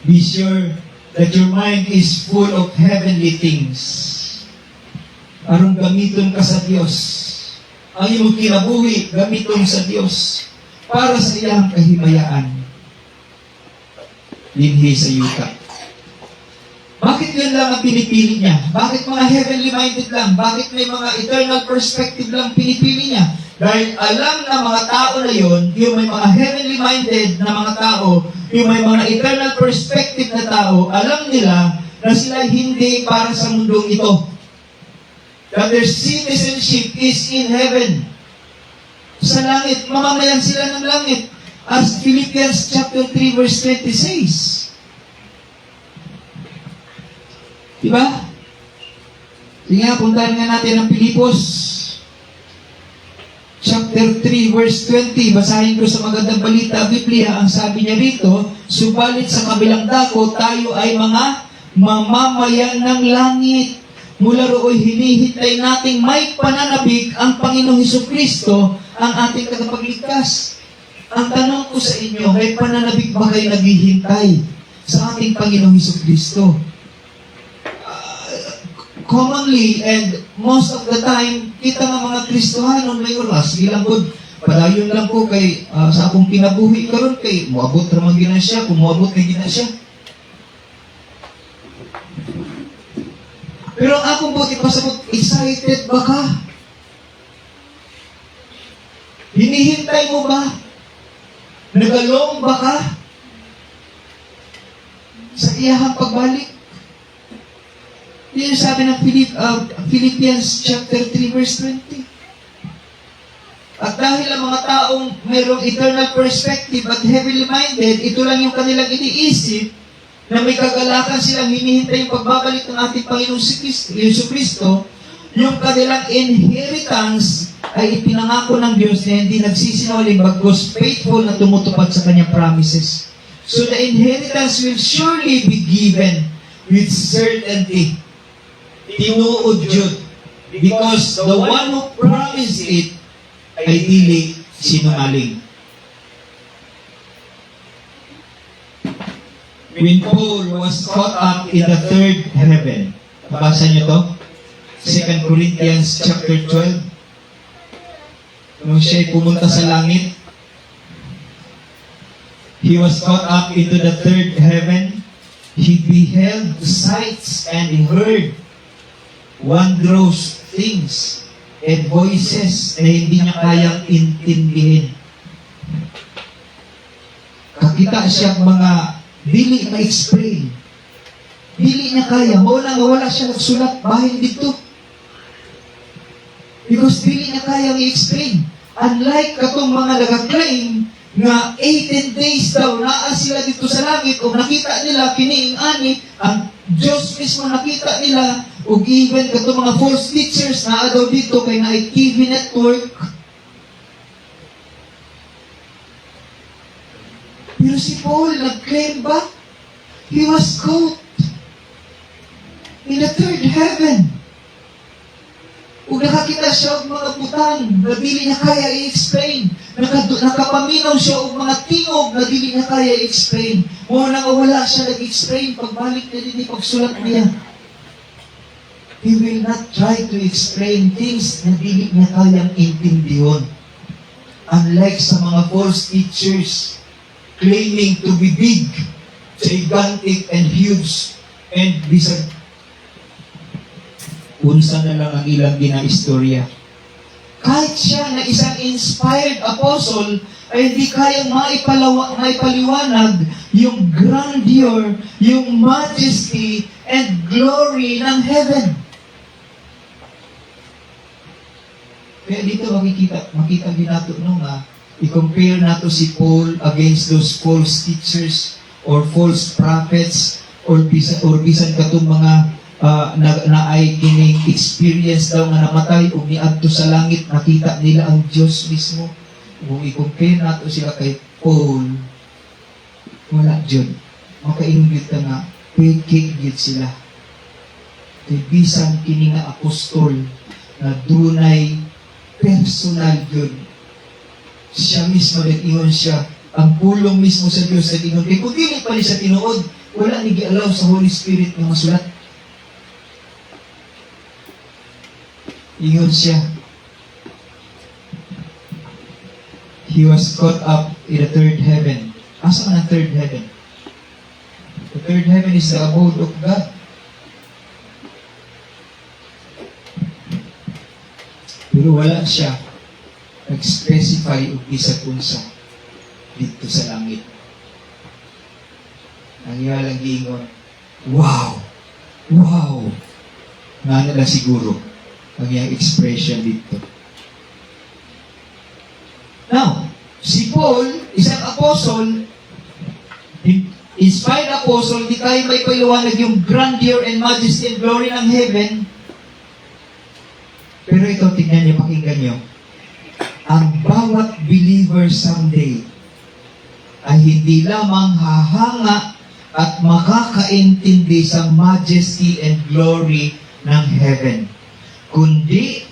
Be sure that your mind is full of heavenly things. Aron gamiton ka sa Dios. Ang iyong kinabuhi, gamiton sa Dios para sa iyang kahimayaan. Dinhi sa yuta. Bakit yun lang ang pinipili niya? Bakit mga heavenly minded lang? Bakit may mga eternal perspective lang pinipili niya? Dahil alam na mga tao na yun, yung may mga heavenly minded na mga tao, yung may mga eternal perspective na tao, alam nila na sila hindi para sa mundong ito. That their citizenship is in heaven. Sa langit, mamamayan sila ng langit. As Philippians chapter 3 verse 20 says. Diba? Sige nga, puntahan nga natin ang Pilipos. Chapter 3 verse 20. Basahin ko sa magandang balita, Biblia, ang sabi niya rito, subalit sa kabilang dako, tayo ay mga mamamayan ng langit. Mula rooy hinihintay nating may pananabik ang Panginoong Hesukristo, ang ating tagapagligtas. Ang tanong ko sa inyo, may pananabik ba kayo naghihintay sa ating Panginoong Hesukristo? Commonly and most of the time, kita nga mga Kristohanon may oras, ilang po, padayon lang po kay sa akong kinabuhi karon kay moabot ramang gina siya, kung moabot kay gina siya. Pero ang akong buti pasabot, excited ba ka? Hinihintay mo ba? Nagalong ba ka? Sa iyahang pagbalik? Yan sabi ng Philippians chapter 3 verse 20. At dahil ang mga taong mayroong eternal perspective at heavenly minded, ito lang yung kanilang iniisip, na may kagalakan silang hinihintay yung pagbabalik ng ating Panginoong Jesucristo, yung kanilang inheritance ay ipinangako ng Diyos na hindi nagsisinungaling bagkus faithful na tumutupad sa kanyang promises. So the inheritance will surely be given with certainty. Tinuod yun. because the one who promised it ay dili sinungaling. When Paul was caught up in the third heaven, nabasa niyo to? 2 Corinthians chapter 12. Nung siya'y pumunta sa langit, he was caught up into the third heaven. He beheld sights and he heard wondrous things and voices na hindi niya kayang intindihin. Kakita siya mga dili ma-explain. Dili niya kaya. Mauna nga wala siya nagsulat bahin dito. Because dili niya kaya i-explain. Unlike katong mga nag-claim nga 18 days daw naa sila dito sa langit o nakita nila kiniing ani, ang Diyos mismo nakita nila o even katong mga false teachers na daw dito kay na TV network. Pero si Paul nag-claim ba? He was caught in the third heaven. Kung nakakita siya og mga butang na dili niya kaya i-explain, nakapaminaw siya og mga tingog na dili niya kaya i-explain, o wala siya nag-explain, pagbalik niya din pagsulat niya. He will not try to explain things na dili niya kayang intindihon. Unlike sa mga false teachers claiming to be big, gigantic, and huge, and bisag unsa na lang ang ilang ginaistorya. Kahit siya na isang inspired apostle ay hindi kayang maipaliwanag yung grandeur, yung majesty, and glory ng heaven. Kaya dito makita din nato nga, i-compare nato si Paul against those false teachers or false prophets or bisan katong mga na ay kining experience daw nga namatay o niadto sa langit, nakita nila ang Diyos mismo. Kung i-compare nato sila kay Paul, wala dyan. Makainggit ka nga, peke git sila. Kay bisan kini nga apostol na dunay personal yun. Siya mismo nag-ingon siya, ang pulong mismo sa Diyos nag-ingon. Kaya kung dili pa rin sa tinuod, wala ni gi-allow sa Holy Spirit na masulat. Ingon siya. He was caught up in the third heaven. Asa ang third heaven? The third heaven is the abode of God. Pero wala siya nag-specify o bisag unsa dito sa langit. Ang iyalang giingon, wow! Wow! Nga nila siguro ang iyang expression dito. Now, si Paul, isang apostle, inspired apostle, di tayo may paliwanag yung grandeur and majesty and glory ng heaven. Pero ito, tingnan niyo, pakinggan niyo. Ang bawat believer someday ay hindi lamang hahanga at makakaintindi sa majesty and glory ng heaven, kundi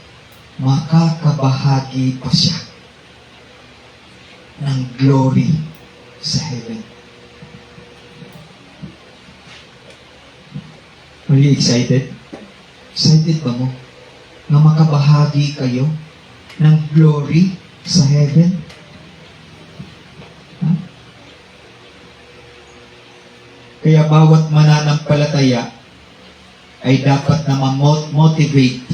makakabahagi pa siya ng glory sa heaven. Are you excited? Excited ba mo? Na makabahagi kayo ng glory sa heaven? Ha? Kaya bawat mananampalataya ay dapat na ma-motivate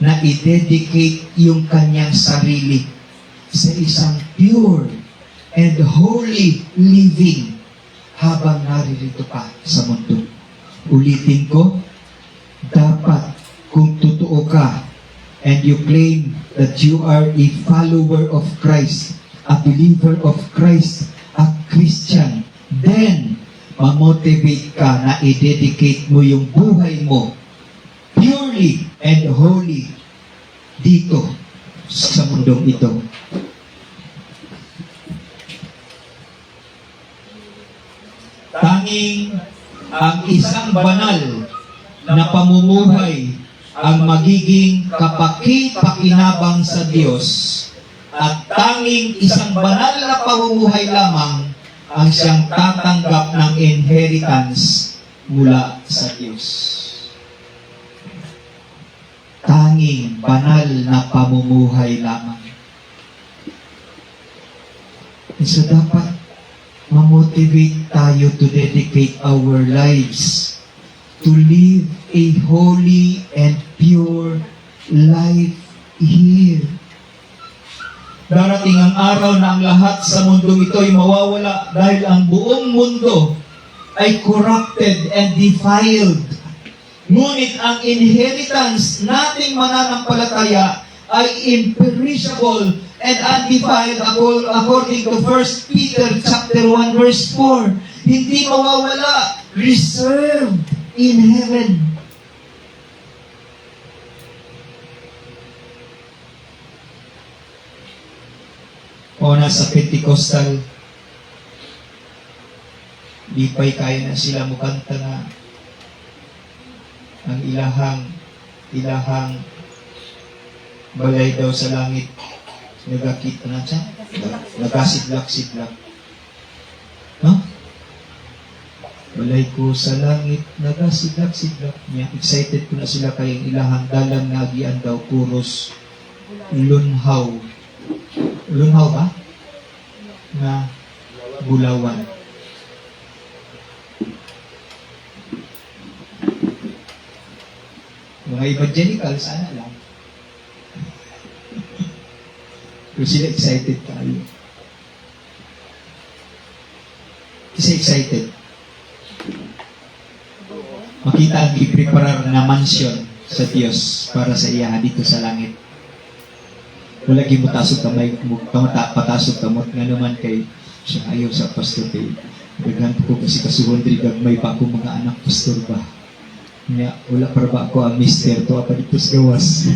na i-dedicate yung kanyang sarili sa isang pure and holy living habang naririto pa sa mundo. Ulitin ko, dapat kung totoo ka and you claim that you are a follower of Christ, a believer of Christ, a Christian, then ma-motivate ka na i-dedicate mo yung buhay mo purely and holy dito sa mundong ito. Tanging ang isang banal na pamumuhay ang magiging kapaki-pakinabang sa Diyos at tanging isang banal na pamumuhay lamang ang siyang tatanggap ng inheritance mula sa Diyos. Tanging banal na pamumuhay lamang. So dapat ma-motivate tayo to dedicate our lives to live a holy and pure life here. Darating ang araw na ang lahat sa mundo ito ay mawawala dahil ang buong mundo ay corrupted and defiled. Ngunit ang inheritance nating mananampalataya ay imperishable and undefiled according to 1 Peter chapter 1 verse 4. Hindi mawawala, reserved in heaven. O nasa Pentecostal, di pa'y kaya na sila mukanta na ang ilahang balay daw sa langit nagakita na siya, nagasidlak-sidlak. No? Balay ko sa langit, nagasidlak-sidlak niya. Excited ko na sila kayong ilahang dalan nga agian daw puros lunhaw. Lunhaw ba? Na bulawan. Mga evangelical, sana lang. Pero sila excited tayo. Kasi excited. Makita ang ipreparar na mansion sa Diyos para sa iya dito sa langit. Wala gimutasok kamay, patasok kamot nga naman kay siya ayaw sa pastor kay daghan ko kasi kasuhon diri gagmay pa ako mga anak pastor ba. Nga, wala para ba ako ang mister to apa dito sa gawas.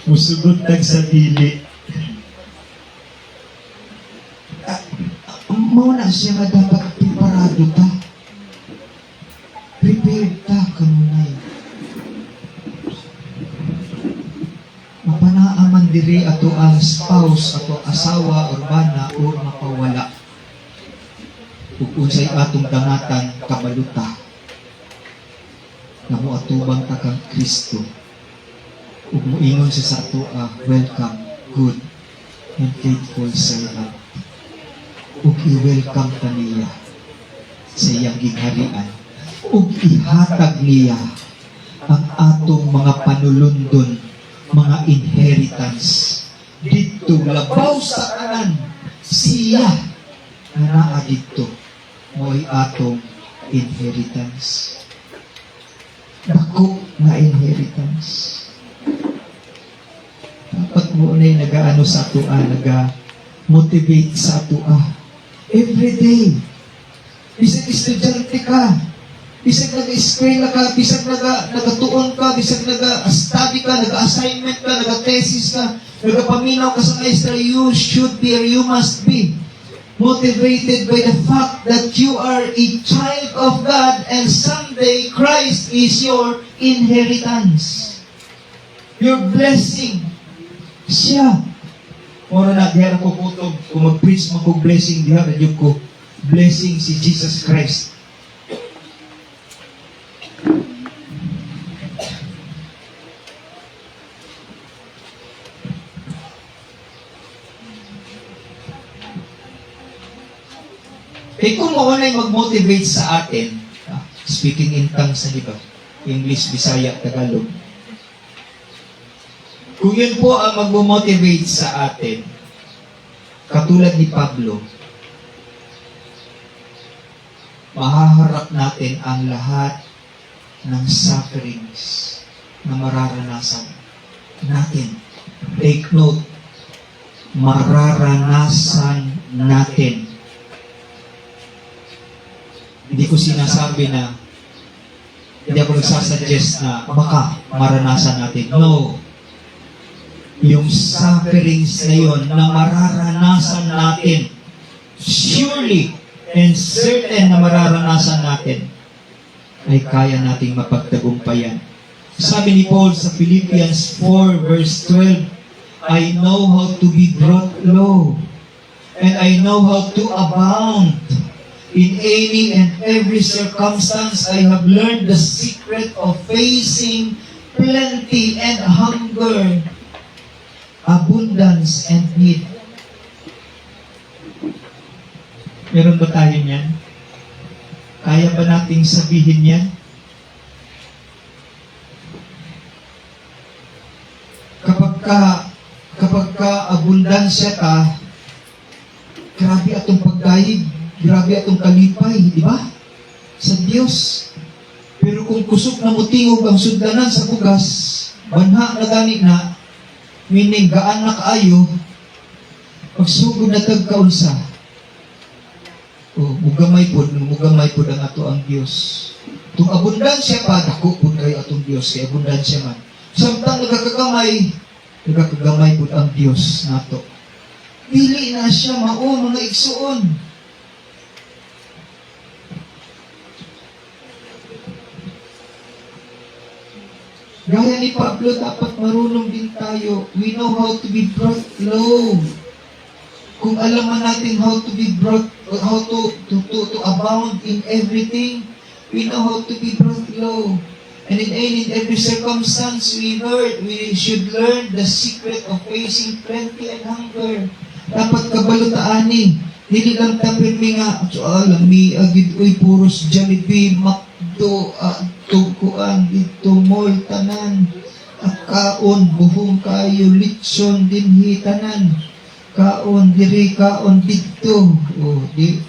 Musugod tag sa dili. Mauna siya nga dapat preparado ta. Prepared ta kanunay. Mapanaaman diri ato ang spouse, ato asawa, urbana, o mapawala. Ug unsay atong dangatan kabaluta. Namo atubang ta kang Kristo. Ug moingon siya sa ato, welcome, good and faithful servant. Ug i-welcome ta niya sa iyang gingharian. Ug ihatag niya ang atong mga panulundon, mga inheritance. Dito labaw sa kanan, siya na naa dito mo'y atong inheritance. Dako nga inheritance. Dapat mo na nag-ano sa ato, nag-motivate sa ato. Every day. Bisag estudyante ka, bisag nag-eskwela ka, bisag nagatuon ka, bisag nag-study ka, nag-assignment ka, nag-thesis ka, nag-paminaw ka sa maestra, you should be or you must be motivated by the fact that you are a child of God and someday Christ is your inheritance. Your blessing. Siya. Moro na diha ko kutog, kung mag-preach mo kong blessing, diha na ko blessing si Jesus Christ. Kaya kung maunay mag-motivate sa atin, speaking in tongues na diba? English, Bisaya, Tagalog. Kung yun po ang mag-motivate sa atin, katulad ni Pablo, mahaharap natin ang lahat ng sufferings na mararanasan natin. Take note, mararanasan natin. Hindi ko sinasabi na, hindi ako nagsasuggest na baka maranasan natin. No. Yung sufferings na yun na mararanasan natin, surely and certain na mararanasan natin, ay kaya nating mapagtagumpayan. Sabi ni Paul sa Philippians 4 verse 12, I know how to be brought low, and I know how to abound. In any and every circumstance, I have learned the secret of facing plenty and hunger, abundance and need. Meron ba tayo niyan? Kaya ba nating sabihin yan? Kapag ka abundansya ka, grabe atong pagdayig, grabe atong kalipay, di ba? Sa Diyos. Pero kung kusog na mutingog ang sudlanan sa bugas, banha na gani na, meaning gaan na kaayo, pagsugod na tagkaunsa, mugamay po ang ato ang Diyos. Itong abundansya pa, dako po kayo atong Diyos, kaya abundansya man. Samtang nagkakagamay po ang Diyos nato. Dili na siya mao mga igsuon. Gaya ni Pablo, dapat marunong din tayo. We know how to be brought low. Kung alam man natin how to be brought, how to abound in everything, we know how to be brought low. And in any and every circumstance we should learn the secret of facing plenty and hunger. Dapat kabalutaani. Dili lang tapirmi nga, alam mi agid uy puros Jollibee, McDo, tukuan dito mall tanan. Kaon buhong kayo litson dinhi tanan. Kaon diri, kaon dito. Di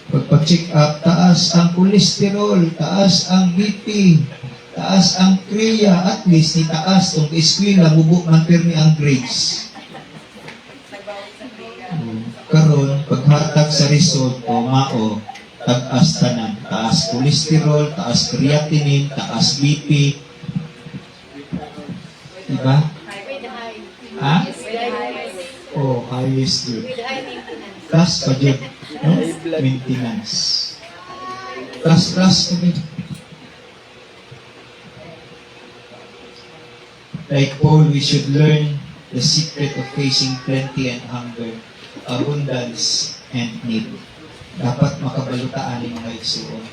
pagpa-check up, taas ang kolesterol, taas ang BP, taas ang kriya, at least ni taas tong eskwela, bubuk man pirmi ang grades. Karon paghatag sa result mao tag-as tanan, taas kolesterol, taas creatinine, taas BP. Diba? Ha? Highest good. Taas pa dyan. No? Maintenance. Taas pa dyan. Like Paul, we should learn the secret of facing plenty and hunger, abundance and need. Dapat makabalutaan ng mga igsuon.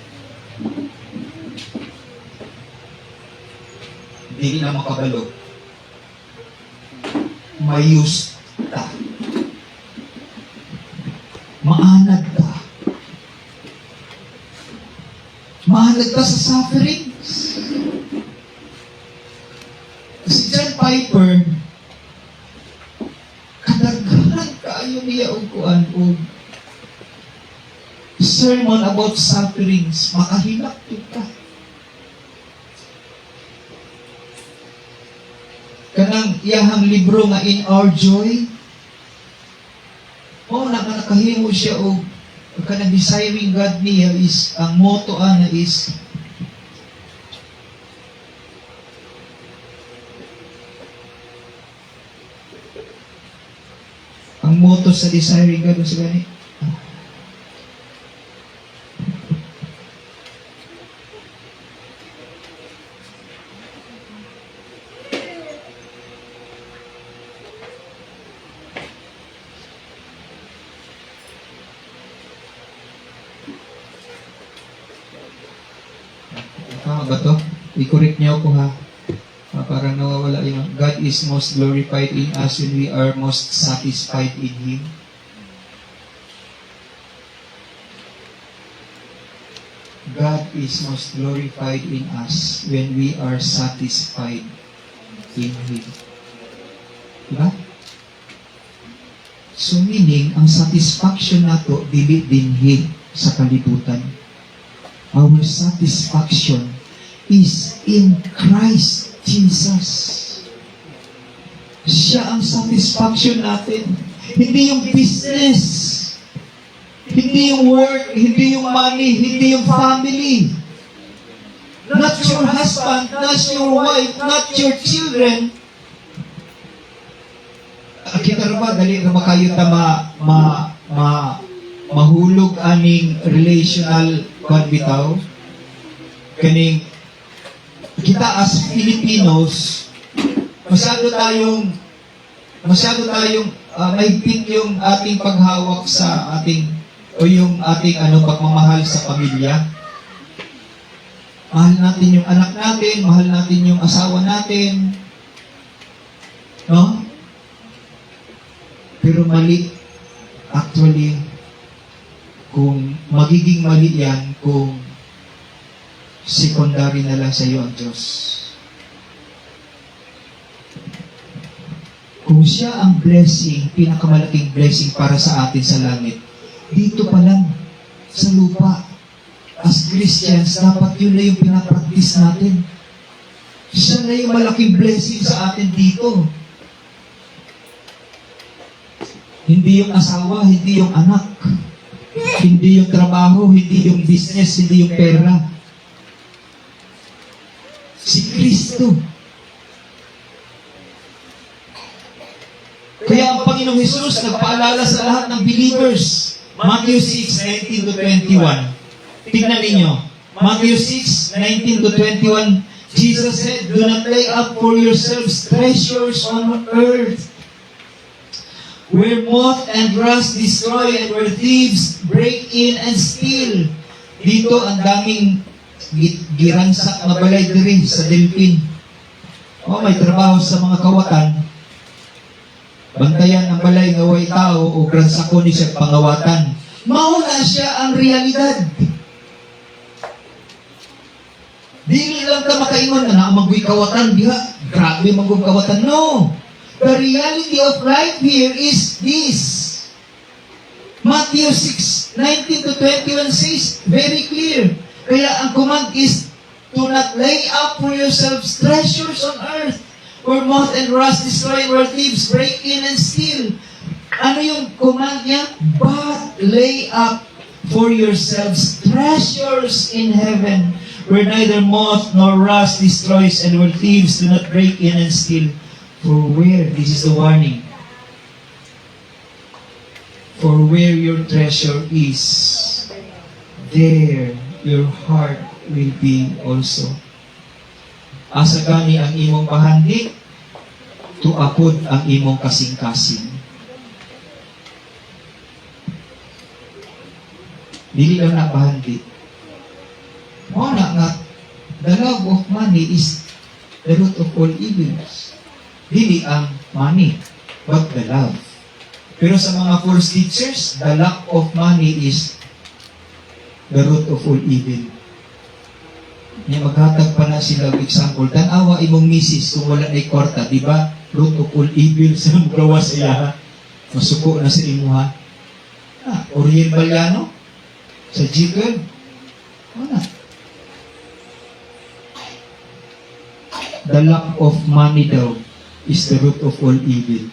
Hindi na makabalo. Mayus ta. Maanad ka. Maanad ka sa sufferings. Si John Piper, kadaghan kaayo niya og kuan og sermon about sufferings, makahilak ka. Kanang iyahang libro nga In Our Joy, nakahimo siya og kanang desiring God niya is, ang motto ana is, ang motto sa desiring God sa gani, ba to? I-correct niyo ako ha. Parang nawawala yung God is most glorified in us when we are most satisfied in Him. God is most glorified in us when we are satisfied in Him. Diba? So meaning, ang satisfaction nato dili dinhi sa kalibutan. Our satisfaction is in Christ Jesus. Siya ang satisfaction natin. Hindi yung business, hindi yung work, hindi yung money, hindi yung family. Not your husband, not your wife, not your children. Kita na ba, dali na makayo ta mahulog aning relational kwan bitaw kaning kita as Filipinos masyado tayong mahigpit yung ating paghawak sa ating o yung ating pagmamahal sa pamilya. Mahal natin yung anak natin, mahal natin yung asawa natin. No? Pero mali. Actually, kung magiging mali yan, kung secondary na lang sa iyo ang Diyos. Kung siya ang blessing, pinakamalaking blessing para sa atin sa langit, dito pa lang, sa lupa, as Christians, dapat yun na yung pinapractice natin. Siya na yung malaking blessing sa atin dito. Hindi yung asawa, hindi yung anak, hindi yung trabaho, hindi yung business, hindi yung pera. Si Kristo. Kaya ang Panginoong Hesus nagpaalala sa lahat ng believers. Matthew 6:19 to 21. Tignan ninyo. Matthew 6:19 to 21. Jesus said, "Do not lay up for yourselves treasures on earth, where moth and rust destroy and where thieves break in and steal." Dito ang daming giransak na balay diri sa Delpin. May trabaho sa mga kawatan. Bantayan ang balay nga way tao o gransako ni siya pangawatan. Mauna siya ang realidad. Dili lang ka makaingon na magoy kawatan diha. Grabe magoy kawatan. No. The reality of life here is this. Matthew 6:19 to 21 says very clear. Kaya ang command is, do not lay up for yourselves treasures on earth, where moth and rust destroy, where thieves break in and steal. Ano yung command niya? But lay up for yourselves treasures in heaven, where neither moth nor rust destroys, and where thieves do not break in and steal. For where, this is the warning, for where your treasure is, there your heart will be also. Asa gani ang imong bahandi, tuapod ang imong kasing-kasing. Dili lang na bahandi. Muna nga, the love of money is the root of all evils. Dili ang money, but the love. Pero sa mga false teachers, the lack of money is the root of all evil. Niya maghatag pa na sila ng example. Tanawa imong misis kung wala na'y kwarta, di ba? Root of all evil sa gawas iya. Masuko na sa imuha. Oriel Baliano? Sa G12? Wala. The lack of money daw is the root of all evil.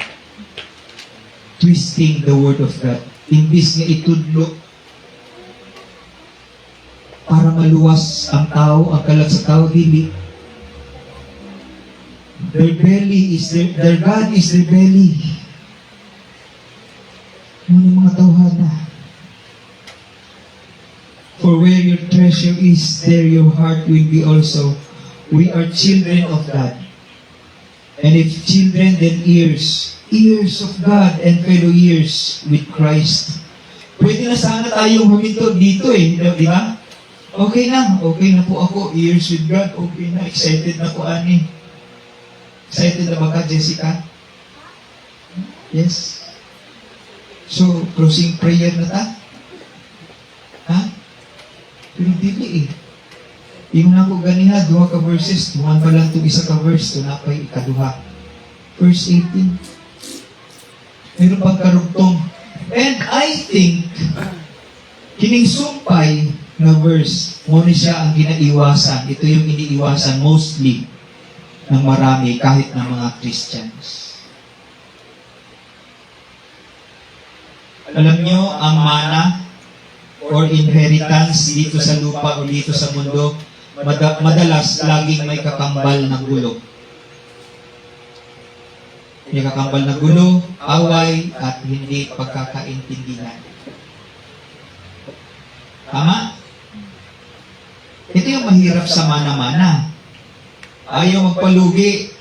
Twisting the word of God. Imbis nga itudlo para maluwas ang tao, ang kalag sa tao, dili. Their belly is their God is their belly. Muna mga tawhana. For where your treasure is, there your heart will be also. We are children of God. And if children, then heirs. Heirs of God and fellow heirs with Christ. Pwede na sana tayong huminto dito di ba? Okay na po ako, years with God, okay na, excited na po ani. Excited na ba ka, Jessica? Yes? So, closing prayer na ta? Ha? Pero dili Yung na ko ganiha, 2 ka verses, duman pa lang itong isa ka verse, ito na pa'y ikaduha. Verse 18. Meron pang karugtong. And I think, kining sumpay na verse, muna siya ang ginaiwasan. Ito yung iniiwasan mostly ng marami, kahit ng mga Christians. Alam nyo, ang mana or inheritance dito sa lupa o dito sa mundo, madalas laging may kakambal na gulo. May kakambal na gulo, away, at hindi pagkakaintindihan. Tama? Ito yung mahirap sa mana-mana. Ayaw magpalugi.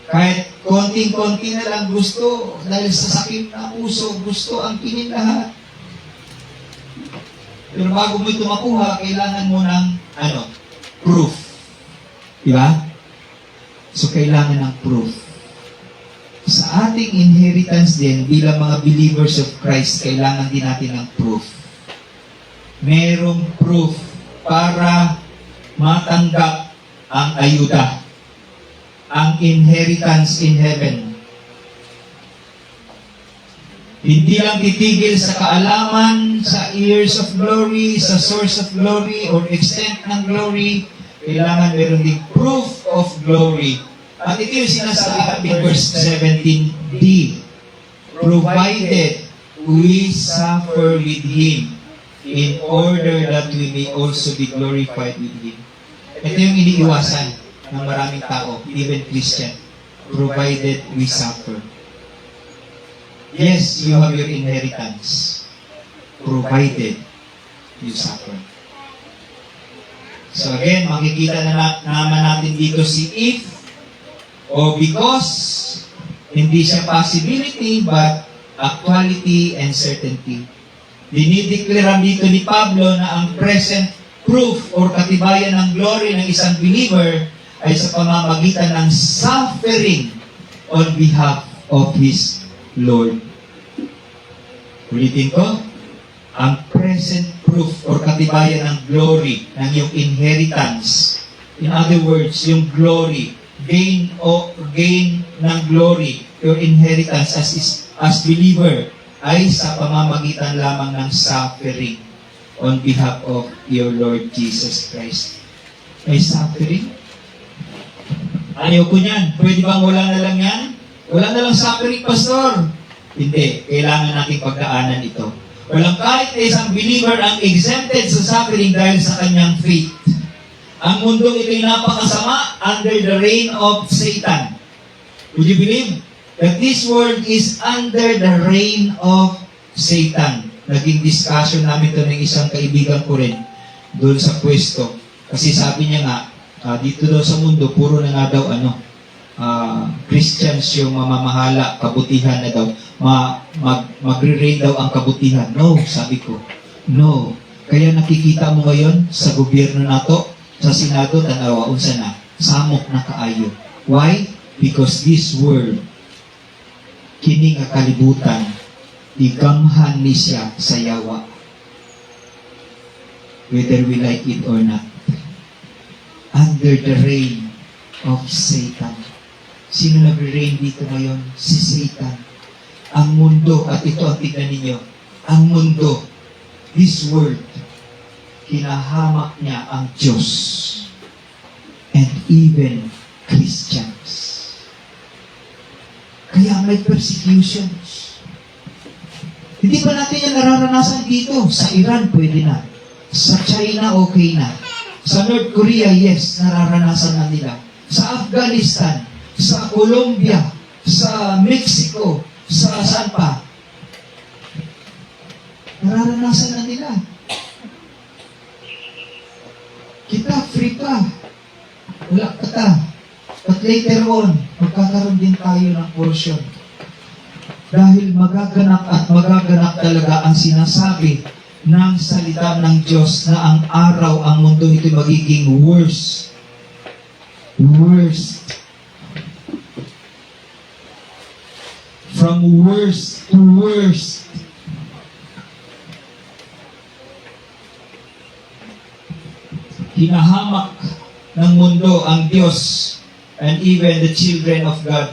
Kahit konting-konti na lang gusto, dahil sa sakit na puso, gusto ang kinin lahat. Pero bago mo ito makuha, kailangan mo ng, proof. Diba? So, kailangan ng proof. Sa ating inheritance din, bilang mga believers of Christ, kailangan din natin ng proof. Merong proof para matanggap ang ayuda, ang inheritance in heaven. Hindi lang titigil sa kaalaman, sa years of glory, sa source of glory, or extent ng glory. Kailangan meron din proof of glory. At ito yung sinasabi in verse 17d. Provided we suffer with Him, in order that we may also be glorified with Him. Ito yung iniiwasan ng maraming tao, even Christian. Provided we suffer. Yes, you have your inheritance. Provided you suffer. So again, makikita na naman natin dito si if o because, hindi siya possibility, but actuality and certainty. Dinideklara dito ni Pablo na ang present proof or katibayan ng glory ng isang believer ay sa pamamagitan ng suffering on behalf of his Lord. Ulitin ko, ang present proof or katibayan ng glory ng iyong inheritance. In other words, yung glory, gain ng glory, your inheritance as believer, ay sa pamamagitan lamang ng suffering on behalf of your Lord Jesus Christ. May suffering? Ayaw ko niyan. Pwede bang wala na lang yan? Wala na lang suffering, Pastor. Hindi. Kailangan nating pagdaanan ito. Walang kahit na isang believer ang exempted sa suffering dahil sa kanyang faith. Ang mundong ito'y napakasama under the reign of Satan. Would you believe that this world is under the reign of Satan? Naging discussion namin ito ng isang kaibigan ko rin doon sa pwesto. Kasi sabi niya nga, dito daw sa mundo, puro na nga daw Christians yung mamamahala, kabutihan na daw. Magre-reign daw ang kabutihan. No, sabi ko. No. Kaya nakikita mo ngayon sa gobyerno nato, sa Senado, tanawa, unsa na, samok na kaayo. Why? Because this world, kini nga kalibutan, igamhan ni siya sa yawa. Whether we like it or not. Under the reign of Satan. Sino nagre-reign dito ngayon? Si Satan. Ang mundo, at ito ang tignan ninyo, ang mundo, this world, hinahamak niya ang Diyos and even Christians. Kaya may persecutions. Hindi pa natin yan nararanasan dito. Sa Iran, pwede na. Sa China, okay na. Sa North Korea, yes, nararanasan na nila. Sa Afghanistan, sa Colombia, sa Mexico, sa saan pa? Nararanasan na nila. Kita, free pa. Wala ka ta. But later on, magkakaroon din tayo ng portion. Dahil magaganap at magaganap talaga ang sinasabi ng salita ng Diyos na ang araw, ang mundo ito magiging worse. Worse. From worse to worse. Hinahamak ng mundo ang Diyos and even the children of God.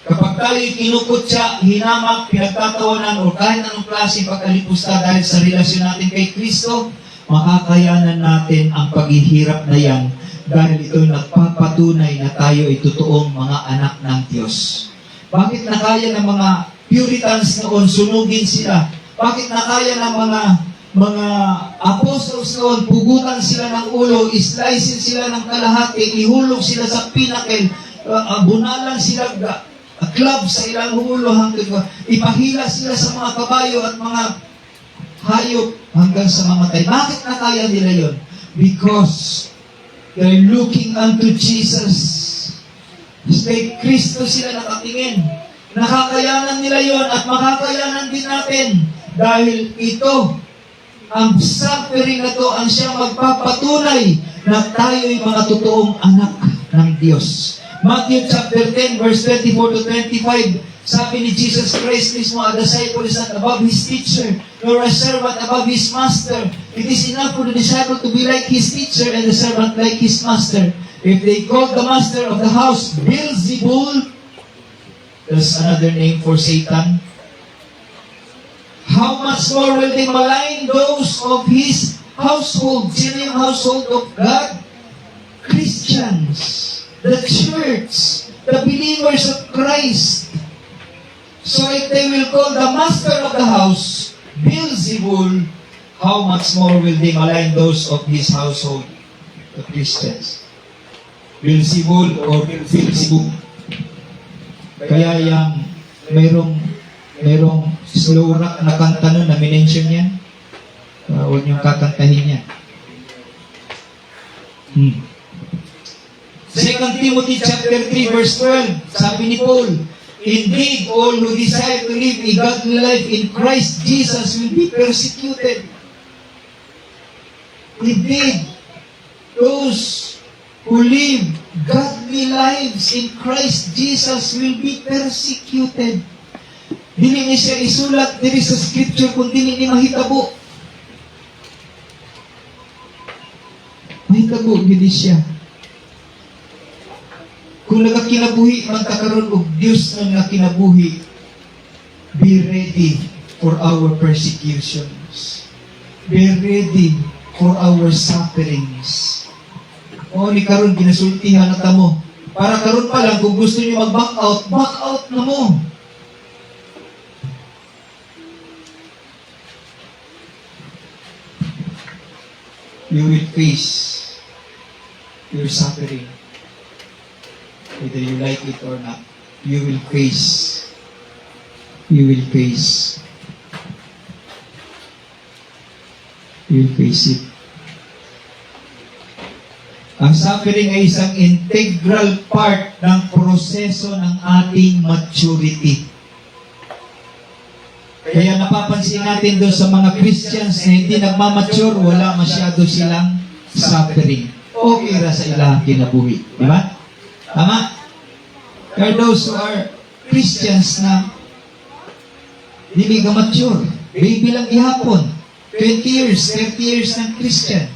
Kapag tayo'y kinukutya, hinamak, pinagtatawanan, o kahit anong klase pagkalipusta dahil sa relasyon natin kay Kristo, makakayanan natin ang paghihirap na yan dahil ito'y nagpapatunay na tayo ay totoong mga anak ng Diyos. Bakit nakaya ng mga Puritans noon sunugin sila? Bakit nakaya ng mga apostles noon, pugutan sila ng ulo, islicein sila ng kalahati, ihulog sila sa pinnacle, bunalan sila, club sa ilang ulo, hanggang ipahila sila sa mga kabayo at mga hayop. hanggang sa mamatay. Bakit nakaya nila yon? Because they're looking unto Jesus. Kay Kristo sila nakatingin. Nakakayanan nila yon at makakayanan din natin dahil ito, ang suffering na to ang siyang magpapatunay na tayo'y mga totoong anak ng Diyos. Matthew chapter 10 verse 24 to 25, sabi ni Jesus Christ mismo, a disciple is not above his teacher, nor a servant above his master. It is enough for the disciple to be like his teacher and the servant like his master. If they call the master of the house Beelzebul, that's another name for Satan, how much more will they malign those of his household? Sino yung household of God? Christians, the church, the believers of Christ. So if they will call the master of the house Beelzebul, how much more will they malign those of his household, the Christians? Beelzebul or Beelzebub. Kaya yung mayroong slow rock na kanta nun na minention yan. Huwag niyong kakantahin yan. 2 Timothy chapter 3 verse 12, sabi ni Paul, indeed, all who desire to live a godly life in Christ Jesus will be persecuted. Indeed, those who live godly lives in Christ Jesus will be persecuted. Dili ni siya isulat diri sa scripture kung dili ni mahitabo. Mahitabo gid siya. Kung nagakinabuhi man ta karon og Dios nga nakinabuhi, be ready for our persecutions. Be ready for our sufferings. O ni karon ginasultihan na ta mo. Para karon pa lang kung gusto niyo mag-back out na mo. You will face your suffering. Whether you like it or not, you will face it. Ang suffering ay isang integral part ng proseso ng ating maturity. Kaya napapansin natin doon sa mga Christians na hindi nagmamature, wala masyado silang suffering. Okay ra sa ilang kinabuhi. Di ba? Tama? There are those who are Christians na hindi ka mature. Baby lang ihapon. 20 years, 30 years ng Christian.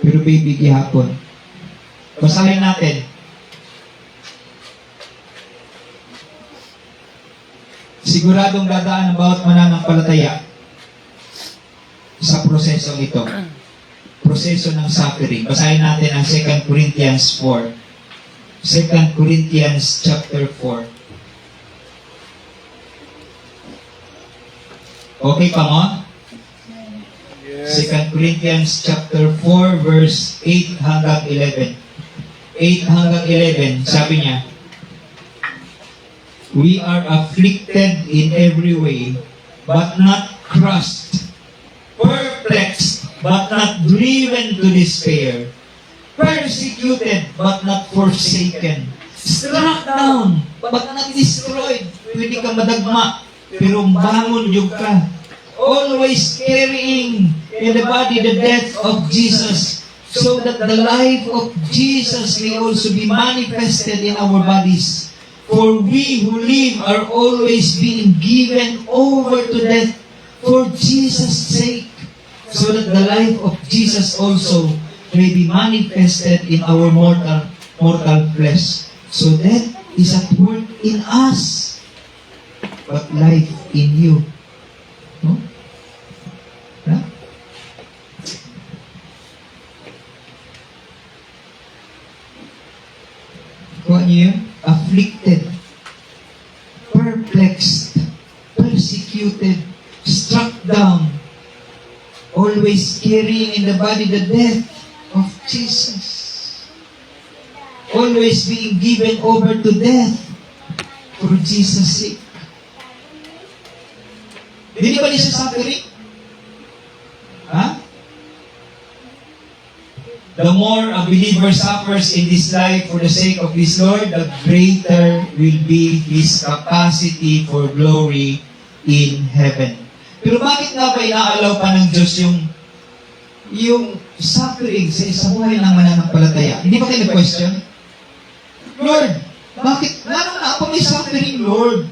Pero baby ihapon. Basahin natin. Siguradong dadaan ang bawat mananampalataya sa prosesong ito. Proseso ng suffering. Basahin natin ang 2 Corinthians 4. 2 Corinthians chapter 4. Okay pa mo? 2 Corinthians chapter 4 verse 8 hanggang 11. 8 hanggang 11, sabi niya, we are afflicted in every way, but not crushed, perplexed, but not driven to despair, persecuted, but not forsaken, struck down, but not destroyed. Pwede ka madagma, pero bangon yung ka. Always carrying in the body the death of Jesus, so that the life of Jesus may also be manifested in our bodies. For we who live are always being given over to death for Jesus' sake, so that the life of Jesus also may be manifested in our mortal flesh. So death is at work in us, but life in you. No? Huh? Kuha niyo yun? Afflicted, perplexed, persecuted, struck down, always carrying in the body the death of Jesus. Always being given over to death for Jesus' sake. Hindi ba niya suffering? the more a believer suffers in this life for the sake of his Lord, the greater will be his capacity for glory in heaven. Pero bakit nga ba inaalaw pa ng Diyos yung suffering sa buhay ng mananampalataya? Hindi ba kayo na-question? Lord, bakit? Lalo na ako may suffering, Lord.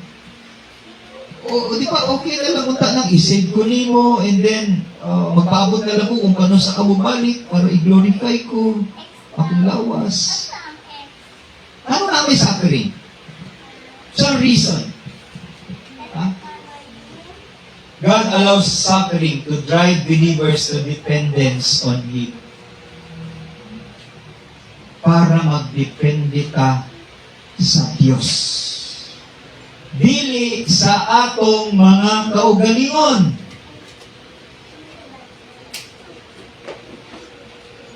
O di ba, okay na lang unta ng isave ko nimo, and then, magpaabot na lang ko kung paano sa kabubalik para i-glorify ko akong lawas. Ano na may suffering? Some reason. God allows suffering to drive believers to dependence on Him. Para magdepende ka sa Diyos. Dili sa atong mga kaugalingon.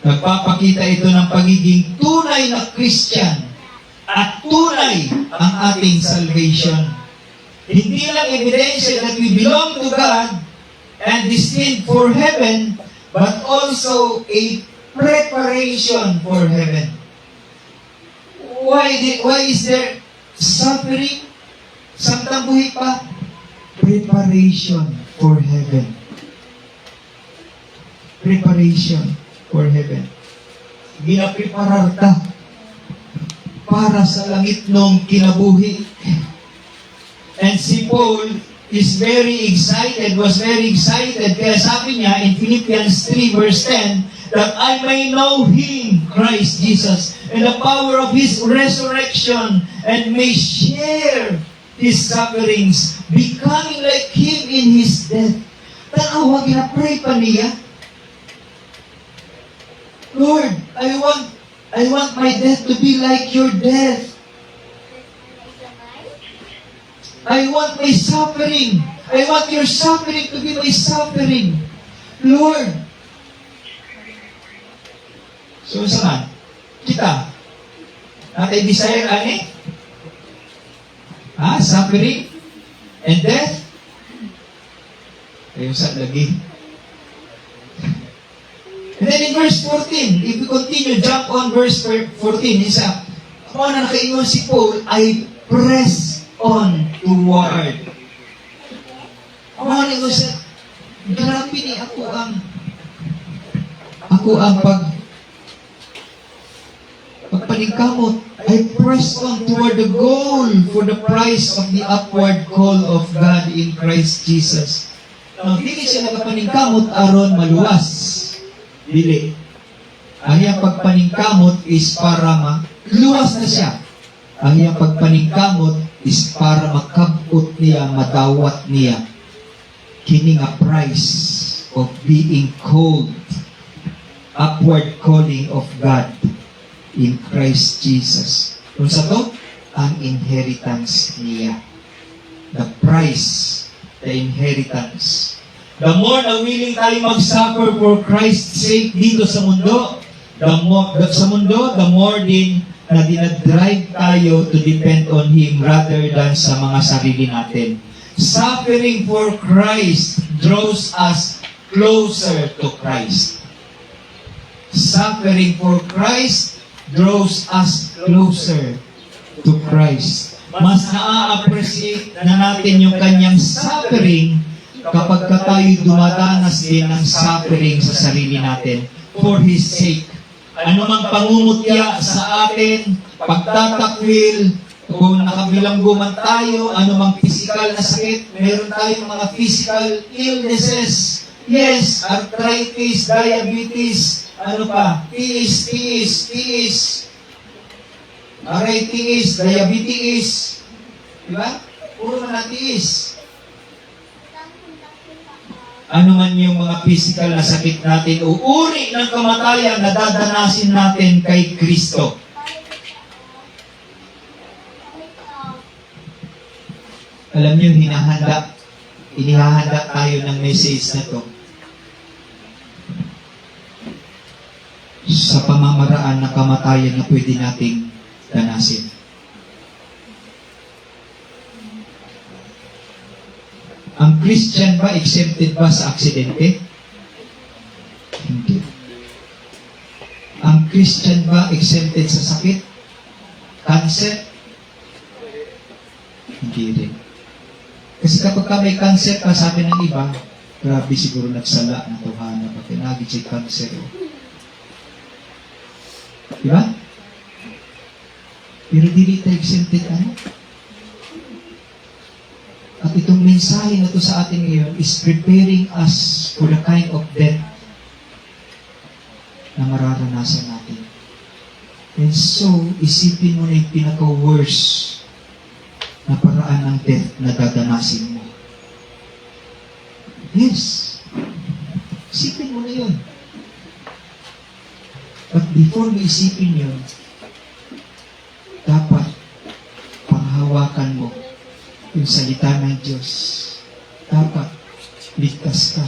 Nagpapakita ito ng pagiging tunay na Christian at tunay ang ating salvation. Hindi lang ebidensya that we belong to God and destined for heaven, but also a preparation for heaven. Why is there suffering? Samtang buhi pa, preparation for heaven. Preparation for heaven. Ginapreparar ta para sa langit nung kinabuhi. And si Paul was very excited, kaya sabi niya in Philippians 3 verse 10, that I may know Him, Christ Jesus, and the power of His resurrection, and may share His sufferings, becoming like Him in His death. Tanawa, ginapray pa niya. Lord, I want my death to be like your death. I want my suffering. I want your suffering to be my suffering. Lord. So, saan? Kita. Natin desire, ani? Suffering and death. Ayun sa lagi. And then in verse 14, if we continue, jump on verse 14, isa, kung na nakaingon si Paul, I press on toward. Ako na ingon siya, grabe ni ako ang pagpaningkamot. I press on toward the goal for the prize of the upward call of God in Christ Jesus. Now, hindi siya nakapaningkamot aron maluwas. Dili. Ang iyang pagpaningkamot is para maluwas na siya. Ang iyang pagpaningkamot is para makabot niya, madawat niya. Kining a prize of being called, upward calling of God in Christ Jesus. Kung sa to, ang inheritance niya. The price, the inheritance. The more na willing tayo mag-suffer for Christ's sake dito sa mundo, the more din na dinadrive tayo to depend on Him rather than sa mga sarili natin. Suffering for Christ draws us closer to Christ. Suffering for Christ draws us closer to Christ. Mas na-appreciate na natin yung kanyang suffering kapag tayo dumadanas din ng suffering sa sarili natin for His sake. Anumang pangungutya sa atin, pagtatakwil, kung nakabilanggo man tayo, anumang physical na sakit, meron tayong mga physical illnesses. Yes, arthritis, diabetes, ano pa? Tiis. Arthritis, diabetes. Diba? Puro man na tiis. Ano man yung mga physical na sakit natin o uri ng kamatayan na dadanasin natin kay Kristo. Alam niyo, inihahanda tayo ng message na to sa pamamaraan ng kamatayan na pwede nating danasin. Ang Christian ba exempted ba sa aksidente? Hindi. Ang Christian ba exempted sa sakit? Cancer? Hindi rin. Kasi kapag ka may cancer ka, sabi ng iba, grabe siguro nagsala ng tuhana pag tinagit si cancer. Diba? Pero dili tayo exempted ano? At itong mensahe na to sa atin ngayon is preparing us for the kind of death na mararanasan natin. And so, isipin mo na yung pinaka-worst na paraan ng death na dadanasin mo. Yes. Isipin mo na yun. But before mo isipin yun, dapat panghawakan mo yung salita ng Diyos. Dapat ligtas ka.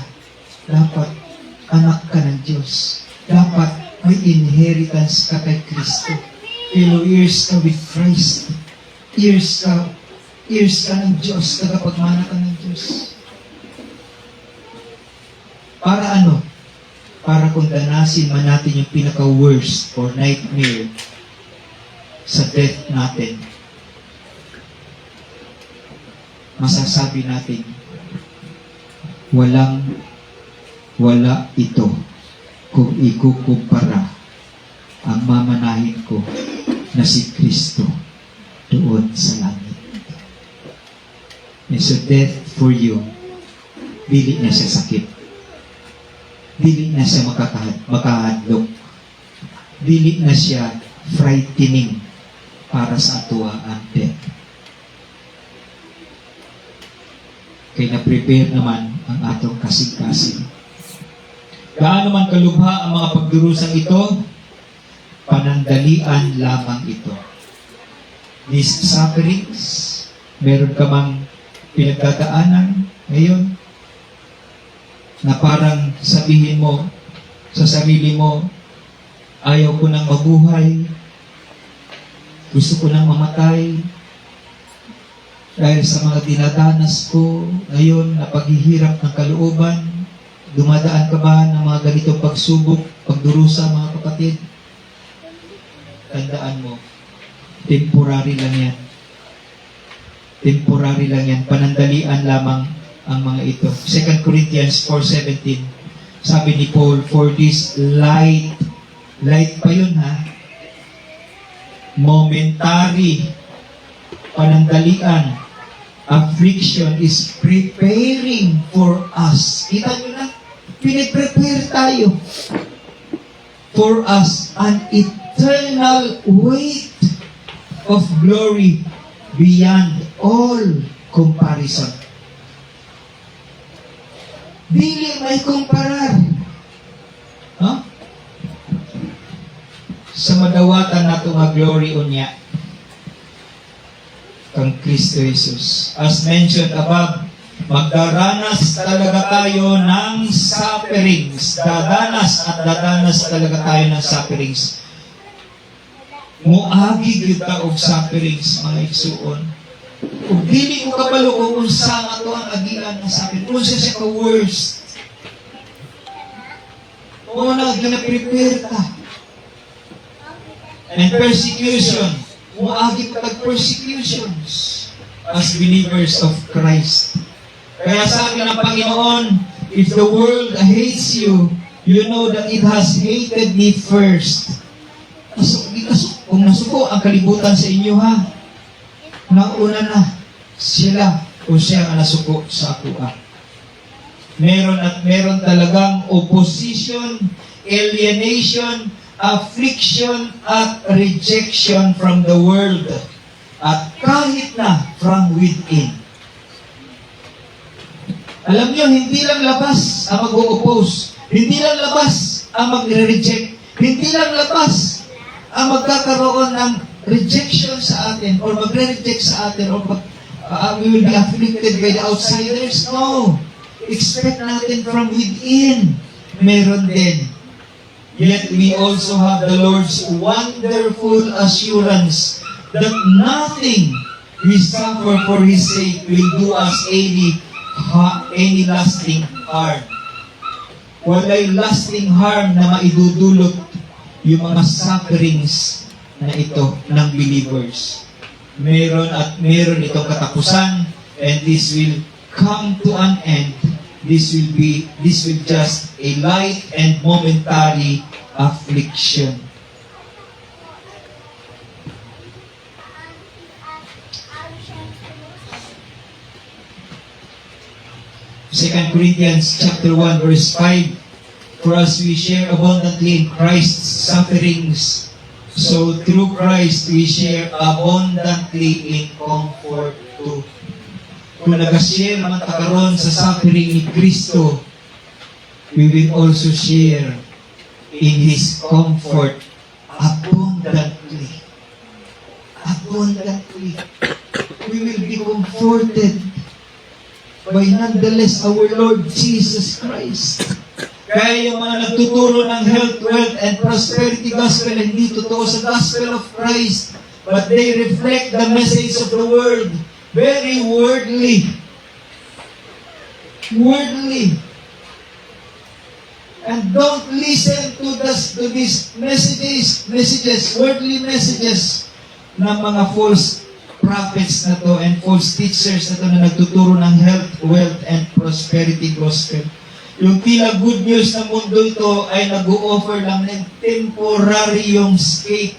Dapat anak ka ng Diyos. Dapat may inheritance ka kay Kristo. Fellow heirs ka with Christ. Heirs ka ng Diyos. Tagapagmana ka ng Diyos. Para ano? Para kung danasin man natin yung pinaka-worst or nightmare sa death natin, masasabi natin, wala ito kung ikukumpara ang mamanahin ko na si Kristo doon sa langit. And so death for you, dili na siya sakit. Dili na siya makahadlok. Dili na siya frightening para sa atua ang death. Kaya na-prepare naman ang atong kasing-kasing. Gaano man kalubha ang mga pagdurusang ito, panandalian lamang ito. These sufferings, meron ka mang pinagdadaanan ngayon, na parang sabihin mo sa sarili mo, ayaw ko nang mabuhay, gusto ko nang mamatay, dahil sa mga dinadanas ko ngayon na paghihirap ng kalooban. Dumadaan ka ba ng mga ganitong pagsubok, pagdurusa, mga kapatid? Tandaan mo, temporary lang yan. Temporary lang yan. Panandalian lamang ang mga ito. 2 Corinthians 4:17, sabi ni Paul, for this light pa yun ha, momentary, panandalian, affliction is preparing for us. Kita nyo na? Piniprepare tayo for us an eternal weight of glory beyond all comparison. Dili may kumparar. Huh? Sa madawatan nato nga glory unya kang Kristo Jesus. As mentioned above, magdaranas talaga tayo ng sufferings. Dadanas talaga tayo ng sufferings. Muagi gyud ta og sufferings, mga igsuon. Ug dili ko kabalo kung unsa ato ang agian ng suffering. Unsa siya ka worst. O na gina-prepare ta. And persecution. Muagi pa tag persecutions as believers of Christ. Kaya sabi ng Panginoon, if the world hates you, you know that it has hated me first. Kung nasuko ang kalibutan sa inyo ha, nauna na sila o siya ang nasuko sa ako ha. Meron talagang opposition, alienation, affliction, at rejection from the world. At kahit na from within. Alam niyo, hindi lang labas ang mag-o-oppose. Hindi lang labas ang mag-reject. Hindi lang labas ang magkakaroon ng rejection sa atin or magre-reject sa atin or we will be afflicted by the outsiders. No. Expect natin from within. Meron din. Yet we also have the Lord's wonderful assurance that nothing we suffer for His sake will do us any lasting harm. Walay lasting harm na maidudulot yung mga sufferings na ito ng believers. Meron itong katapusan, and this will come to an end. This will just a light and momentary affliction. Second Corinthians chapter 1 verse 5, for us we share abundantly in Christ's sufferings, so through Christ we share abundantly in comfort too. Kung nag-share man karon sa suffering ni Kristo, we will also share in His comfort abundantly. Abundantly. We will be comforted by nonetheless our Lord Jesus Christ. Kaya yung mga nagtuturo ng health, wealth, and prosperity gospel, hindi totoo sa gospel of Christ, but they reflect the message of the world. Very worldly. Worldly. And don't listen to these messages, worldly messages ng mga false prophets na to and false teachers na to na nagtuturo ng health, wealth, and prosperity gospel. Yung tila good news ng mundo ito ay nag-o-offer lang ng temporary yung escape.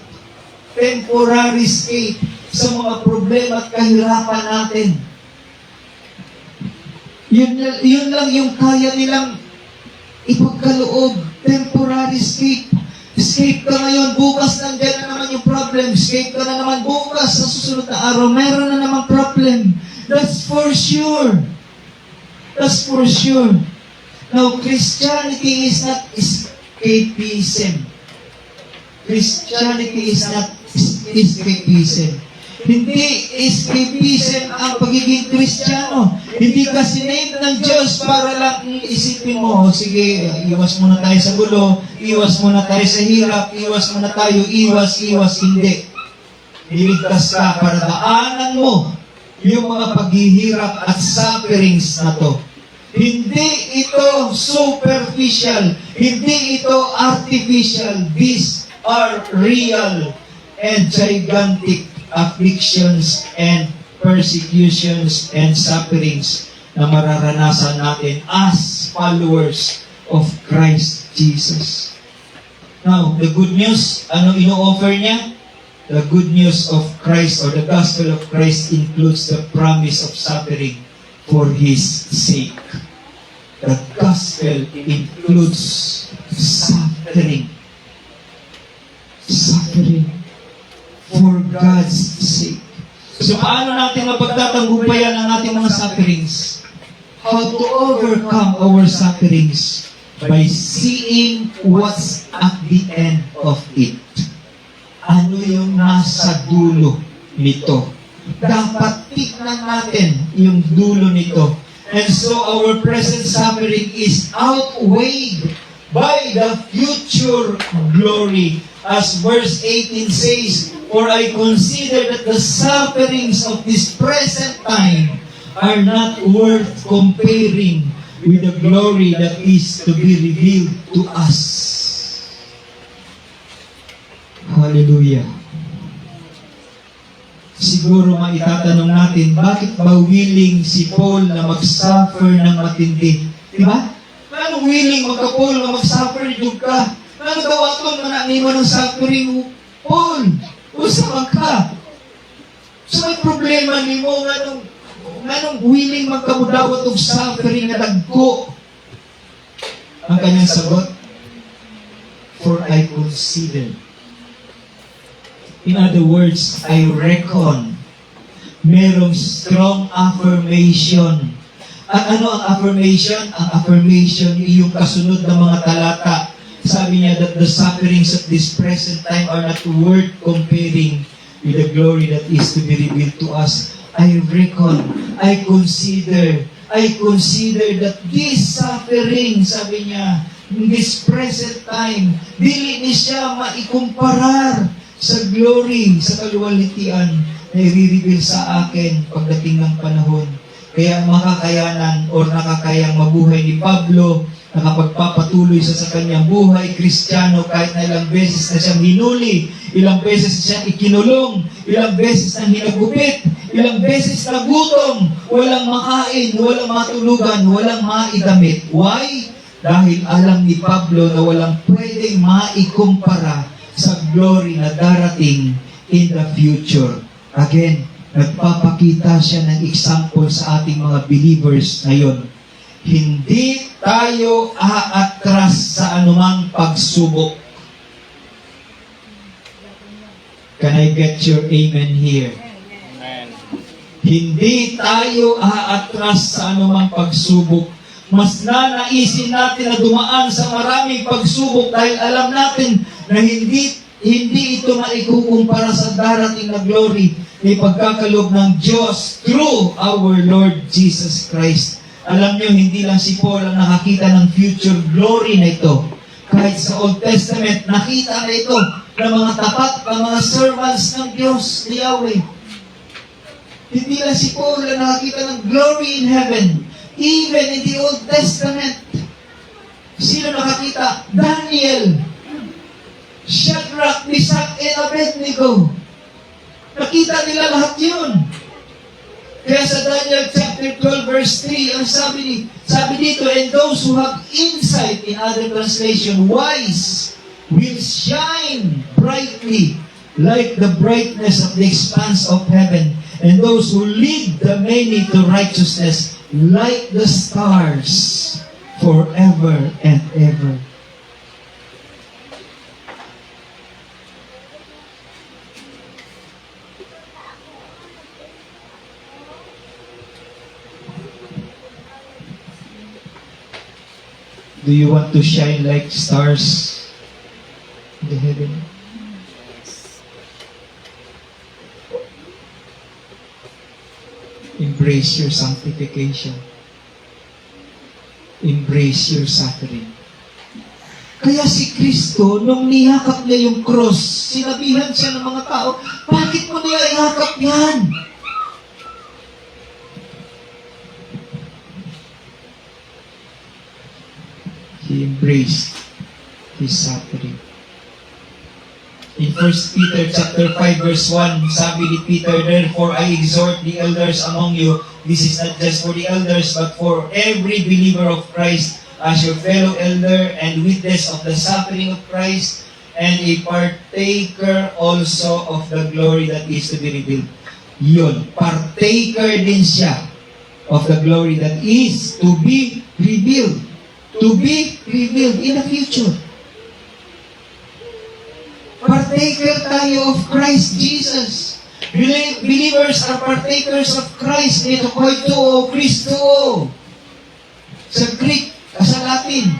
Temporary escape sa mga problema at kahirapan natin. Yun lang yung kaya nilang ipagkaloob. Temporary escape. Escape ka ngayon, bukas nandiyan na naman yung problem. Escape ka na naman bukas, sa susunod na araw, meron na naman problem. That's for sure. That's for sure. Now, Christianity is not escapism. Christianity is not escapism. Hindi escapism ang pagiging Kristiyano. Hindi ka sinave ng Diyos para lang isipin mo, sige, iwas muna tayo sa gulo, iwas muna tayo sa hirap, iwas muna tayo, iwas, hindi. Niligtas ka para daanan mo yung mga paghihirap at sufferings na to. Hindi ito superficial. Hindi ito artificial. These are real and gigantic afflictions and persecutions and sufferings na mararanasan natin as followers of Christ Jesus. Now, the good news, ano ino-offer niya? The good news of Christ or the gospel of Christ includes the promise of suffering for His sake. The gospel includes suffering. Suffering for God's sake. So paano natin mapagtatanggumpayan ang ating mga sufferings? How to overcome our sufferings? By seeing what's at the end of it. Ano yung nasa dulo nito? Dapat tignan natin yung dulo nito. And so our present suffering is outweighed by the future glory. As verse 18 says, for I consider that the sufferings of this present time are not worth comparing with the glory that is to be revealed to us. Hallelujah. Siguro maitatanong natin, bakit ba willing si Paul na mag-suffer ng matindi? Diba? Anong willing magka-Paul na mag-suffer yung ka? Ano daw atong mananimo ng suffering? Paul, usapan ka. So may problema ni mo, anong willing magkamudawat ng suffering na dagko? Ang kanyang sagot, for I consider. In other words, I reckon. Merong strong affirmation. At ano ang affirmation? Ang affirmation ay yung kasunod ng mga talata. Sabi niya that the sufferings of this present time are not worth comparing with the glory that is to be revealed to us. I reckon, I consider that this suffering, sabi niya, in this present time, dili ni siya maikumparar sa glory, sa kaluwalhatian na i-reveal sa akin pagdating ng panahon. Kaya makakayanan o nakakayang mabuhay ni Pablo Nakapagpapatuloy siya sa kanyang buhay, Kristiyano, kahit na ilang beses na siyang hinuli, ilang beses na siyang ikinulong, ilang beses na hinagupit, ilang beses na gutom, walang makain, walang matulugan, walang maidamit. Why? Dahil alam ni Pablo na walang pwedeng maikumpara sa glory na darating in the future. Again, nagpapakita siya ng example sa ating mga believers ngayon. Hindi tayo aatras sa anumang pagsubok. Can I get your amen here? Amen. Hindi tayo aatras sa anumang pagsubok. Mas nanaisin natin na dumaan sa maraming pagsubok dahil alam natin na hindi ito maikukumpara sa darating na glory ni pagkakaloob ng Diyos through our Lord Jesus Christ. Alam niyo, hindi lang si Paul ang nakakita ng future glory na ito. Kahit sa Old Testament, nakita na ito ng mga tapat na mga servants ng Diyos ni Yahweh. Hindi lang si Paul ang nakakita ng glory in heaven. Even in the Old Testament, sino nakakita? Daniel, Shadrach, Meshach, and Abednego. Nakita nila lahat yun. Kaya sa Daniel chapter 12 verse 3, ang sabi dito, and those who have insight, in other translation, wise, will shine brightly like the brightness of the expanse of heaven, and those who lead the many to righteousness like the stars forever and ever. Do you want to shine like stars in the heaven? Embrace your sanctification. Embrace your suffering. Kaya si Kristo, nung niyakap niya yung cross, sinabihan siya ng mga tao, bakit mo niya iyakap yan? He embraced his suffering. In 1 Peter chapter 5 verse 1, sabi ni Peter, therefore I exhort the elders among you, this is not just for the elders, but for every believer of Christ, as your fellow elder and witness of the suffering of Christ, and a partaker also of the glory that is to be revealed. Yun, partaker din siya of the glory that is to be revealed. To be revealed in the future. Partaker tayo of Christ Jesus. Believers are partakers of Christ. Ito ko ito, o Kristo. Sa Greek, sa Latin,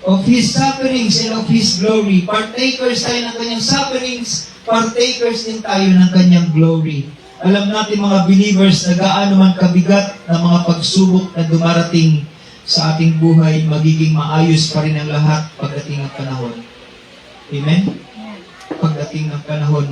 of His sufferings and of His glory. Partakers tayo ng kanyang sufferings, partakers din tayo ng kanyang glory. Alam natin mga believers na gaano man kabigat na mga pagsubok na dumarating sa ating buhay, magiging maayos pa rin ang lahat pagdating ng panahon. Amen? Pagdating ng panahon,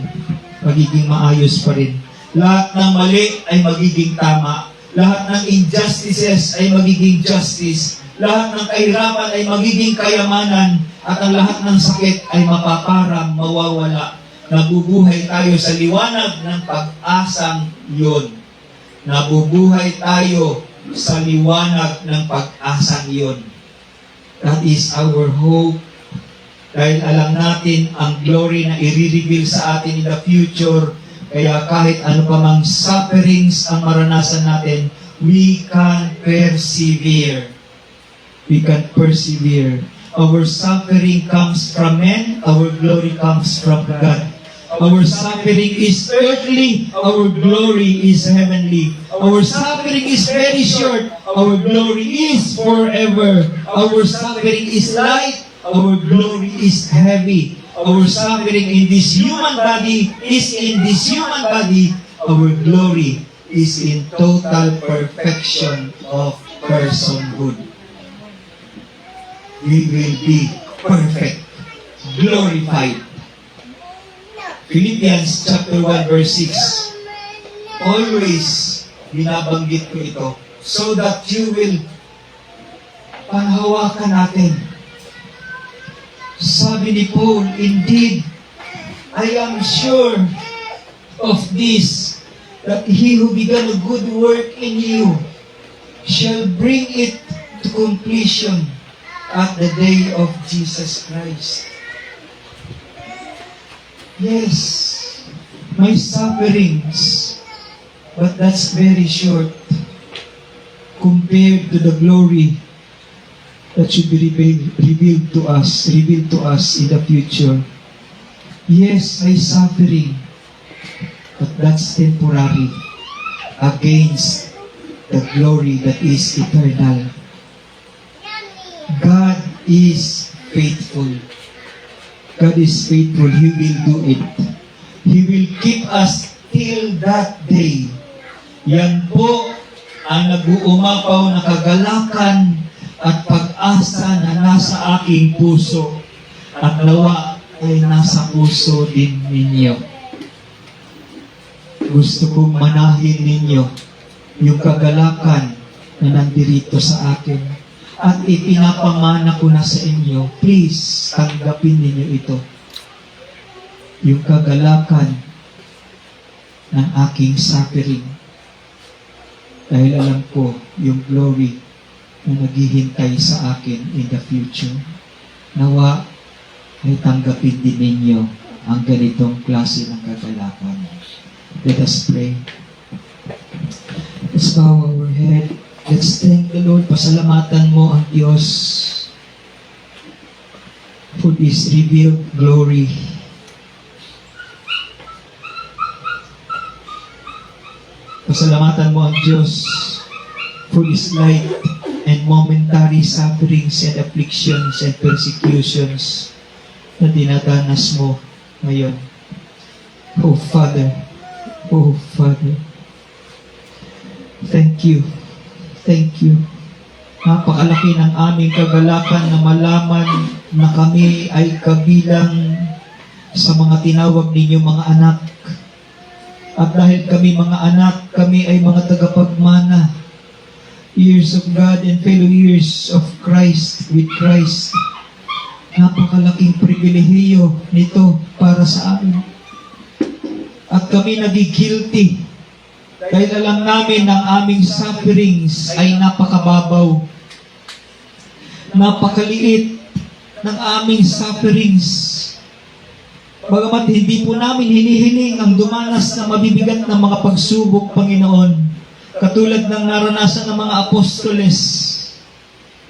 magiging maayos pa rin. Lahat ng mali ay magiging tama. Lahat ng injustices ay magiging justice. Lahat ng kahirapan ay magiging kayamanan. At ang lahat ng sakit ay mapaparang mawawala. Nabubuhay tayo sa liwanag ng pag-asang yun. Nabubuhay tayo sa liwanag ng pag-asang yun. That is our hope. Dahil alam natin ang glory na i-reveal sa atin in the future. Kaya kahit ano pa mang sufferings ang maranasan natin, we can persevere. We can persevere. Our suffering comes from men, our glory comes from God. Our suffering is earthly, our glory is heavenly. Our suffering is very short, our glory is forever. Our suffering is light, our glory is heavy. Our suffering in this human body is in this human body. Our glory is in total perfection of personhood. We will be perfect, glorified. Philippians chapter 1 verse 6. Always binabanggit ko ito, so that you will panghawakan natin. Sabi ni Paul, indeed, I am sure of this, that he who began a good work in you shall bring it to completion at the day of Jesus Christ. Yes, my sufferings, but that's very short compared to the glory that should be revealed to us in the future. Yes, my suffering, but that's temporary against the glory that is eternal. God is faithful. God is faithful. He will do it. He will keep us till that day. Yan po ang nag-uumapaw na kagalakan at pag-asa na nasa aking puso at nawa ay nasa puso din ninyo. Gusto kong manahin ninyo yung kagalakan na nandirito sa akin at ipinapamana ko na sa inyo. Please, tanggapin ninyo ito. Yung kagalakan ng aking suffering. Dahil alam ko yung glory na naghihintay sa akin in the future. Nawa ay tanggapin din ninyo ang ganitong klase ng kagalakan. Let us pray. Let's bow our head. Let's thank the Lord. Pasalamatan mo ang Diyos for this revealed glory. Pasalamatan mo ang Diyos for this light and momentary sufferings and afflictions and persecutions na dinadanas mo ngayon. Oh Father, thank you. Thank you. Napakalaki ng aming kagalakan na malaman na kami ay kabilang sa mga tinawag ninyo mga anak. At dahil kami mga anak, kami ay mga tagapagmana, heirs of God and fellow heirs of Christ with Christ. Napakalaking pribilehiyo nito para sa amin. At kami nagigilty dahil alam namin ang aming sufferings ay napakababaw. Napakaliit ng aming sufferings. Bagamat hindi po namin hinihiling ang dumanas na mabibigat na mga pagsubok, Panginoon, katulad ng naranasan ng mga apostoles,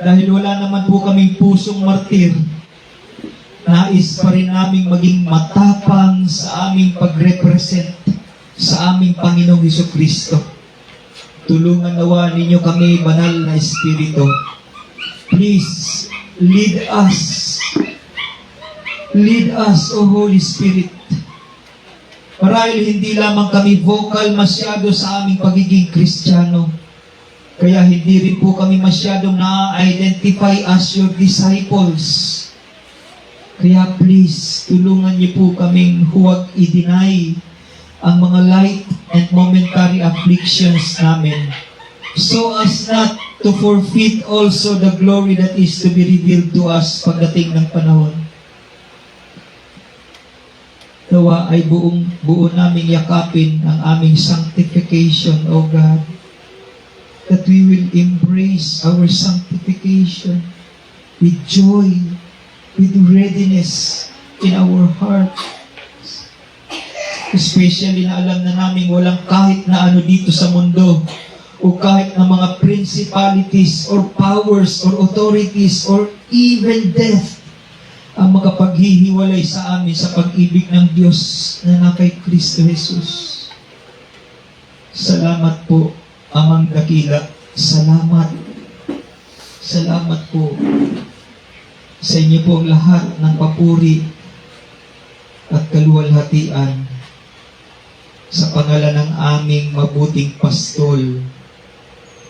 dahil wala naman po kaming pusong martir, nais pa rin naming maging matapang sa aming pag-represent sa aming Panginoong Hesukristo. Tulungan nawa ninyo kami, Banal na Espiritu. Please, lead us. Lead us, O Holy Spirit. Marahil hindi lamang kami vocal masyado sa aming pagiging Kristiyano. Kaya hindi rin po kami masyadong na-identify as your disciples. Kaya please, tulungan niyo po kaming huwag i-deny ang mga light and momentary afflictions namin, so as not to forfeit also the glory that is to be revealed to us pagdating ng panahon. Nawa ay buo naming yakapin ang aming sanctification, O God, that we will embrace our sanctification with joy, with readiness in our heart. Especially na alam na namin walang kahit na ano dito sa mundo o kahit na mga principalities or powers or authorities or even death ang makapaghihiwalay sa amin sa pag-ibig ng Diyos na nakay Kristo Jesus. Salamat po, Amang Dakila. Salamat. Salamat po sa inyo po ang lahat ng papuri at kaluwalhatian sa pangalan ng aming mabuting pastol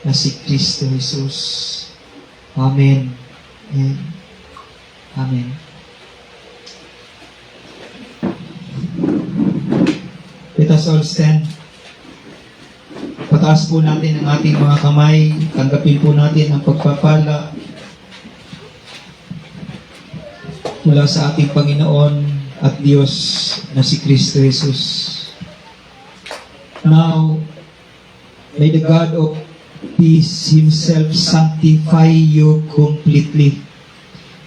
na si Kristo Jesus. Amen. Amen. Amen. Let us all stand. Pataas po natin ang ating mga kamay. Tanggapin po natin ang pagpapala mula sa ating Panginoon at Diyos na si Kristo Jesus. Now, may the God of peace Himself sanctify you completely,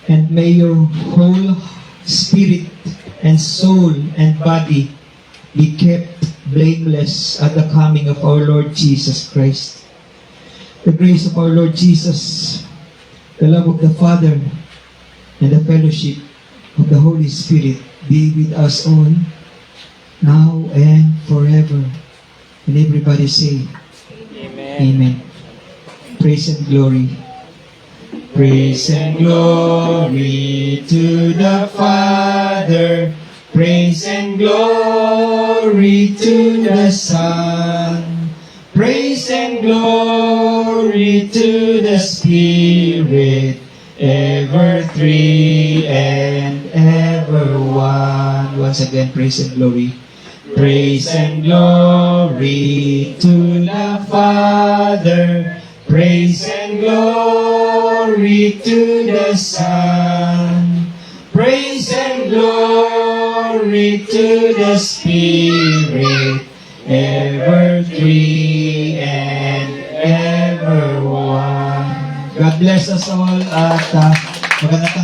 and may your whole spirit and soul and body be kept blameless at the coming of our Lord Jesus Christ. The grace of our Lord Jesus, the love of the Father, and the fellowship of the Holy Spirit be with us all, now and forever. And everybody say, Amen. Amen. Praise and glory. Praise and glory to the Father. Praise and glory to the Son. Praise and glory to the Spirit. Ever three and ever one. Once again, praise and glory. Praise and glory to the Father. Praise and glory to the Son. Praise and glory to the Spirit. Ever three and ever one. God bless us all at magandang tanghali.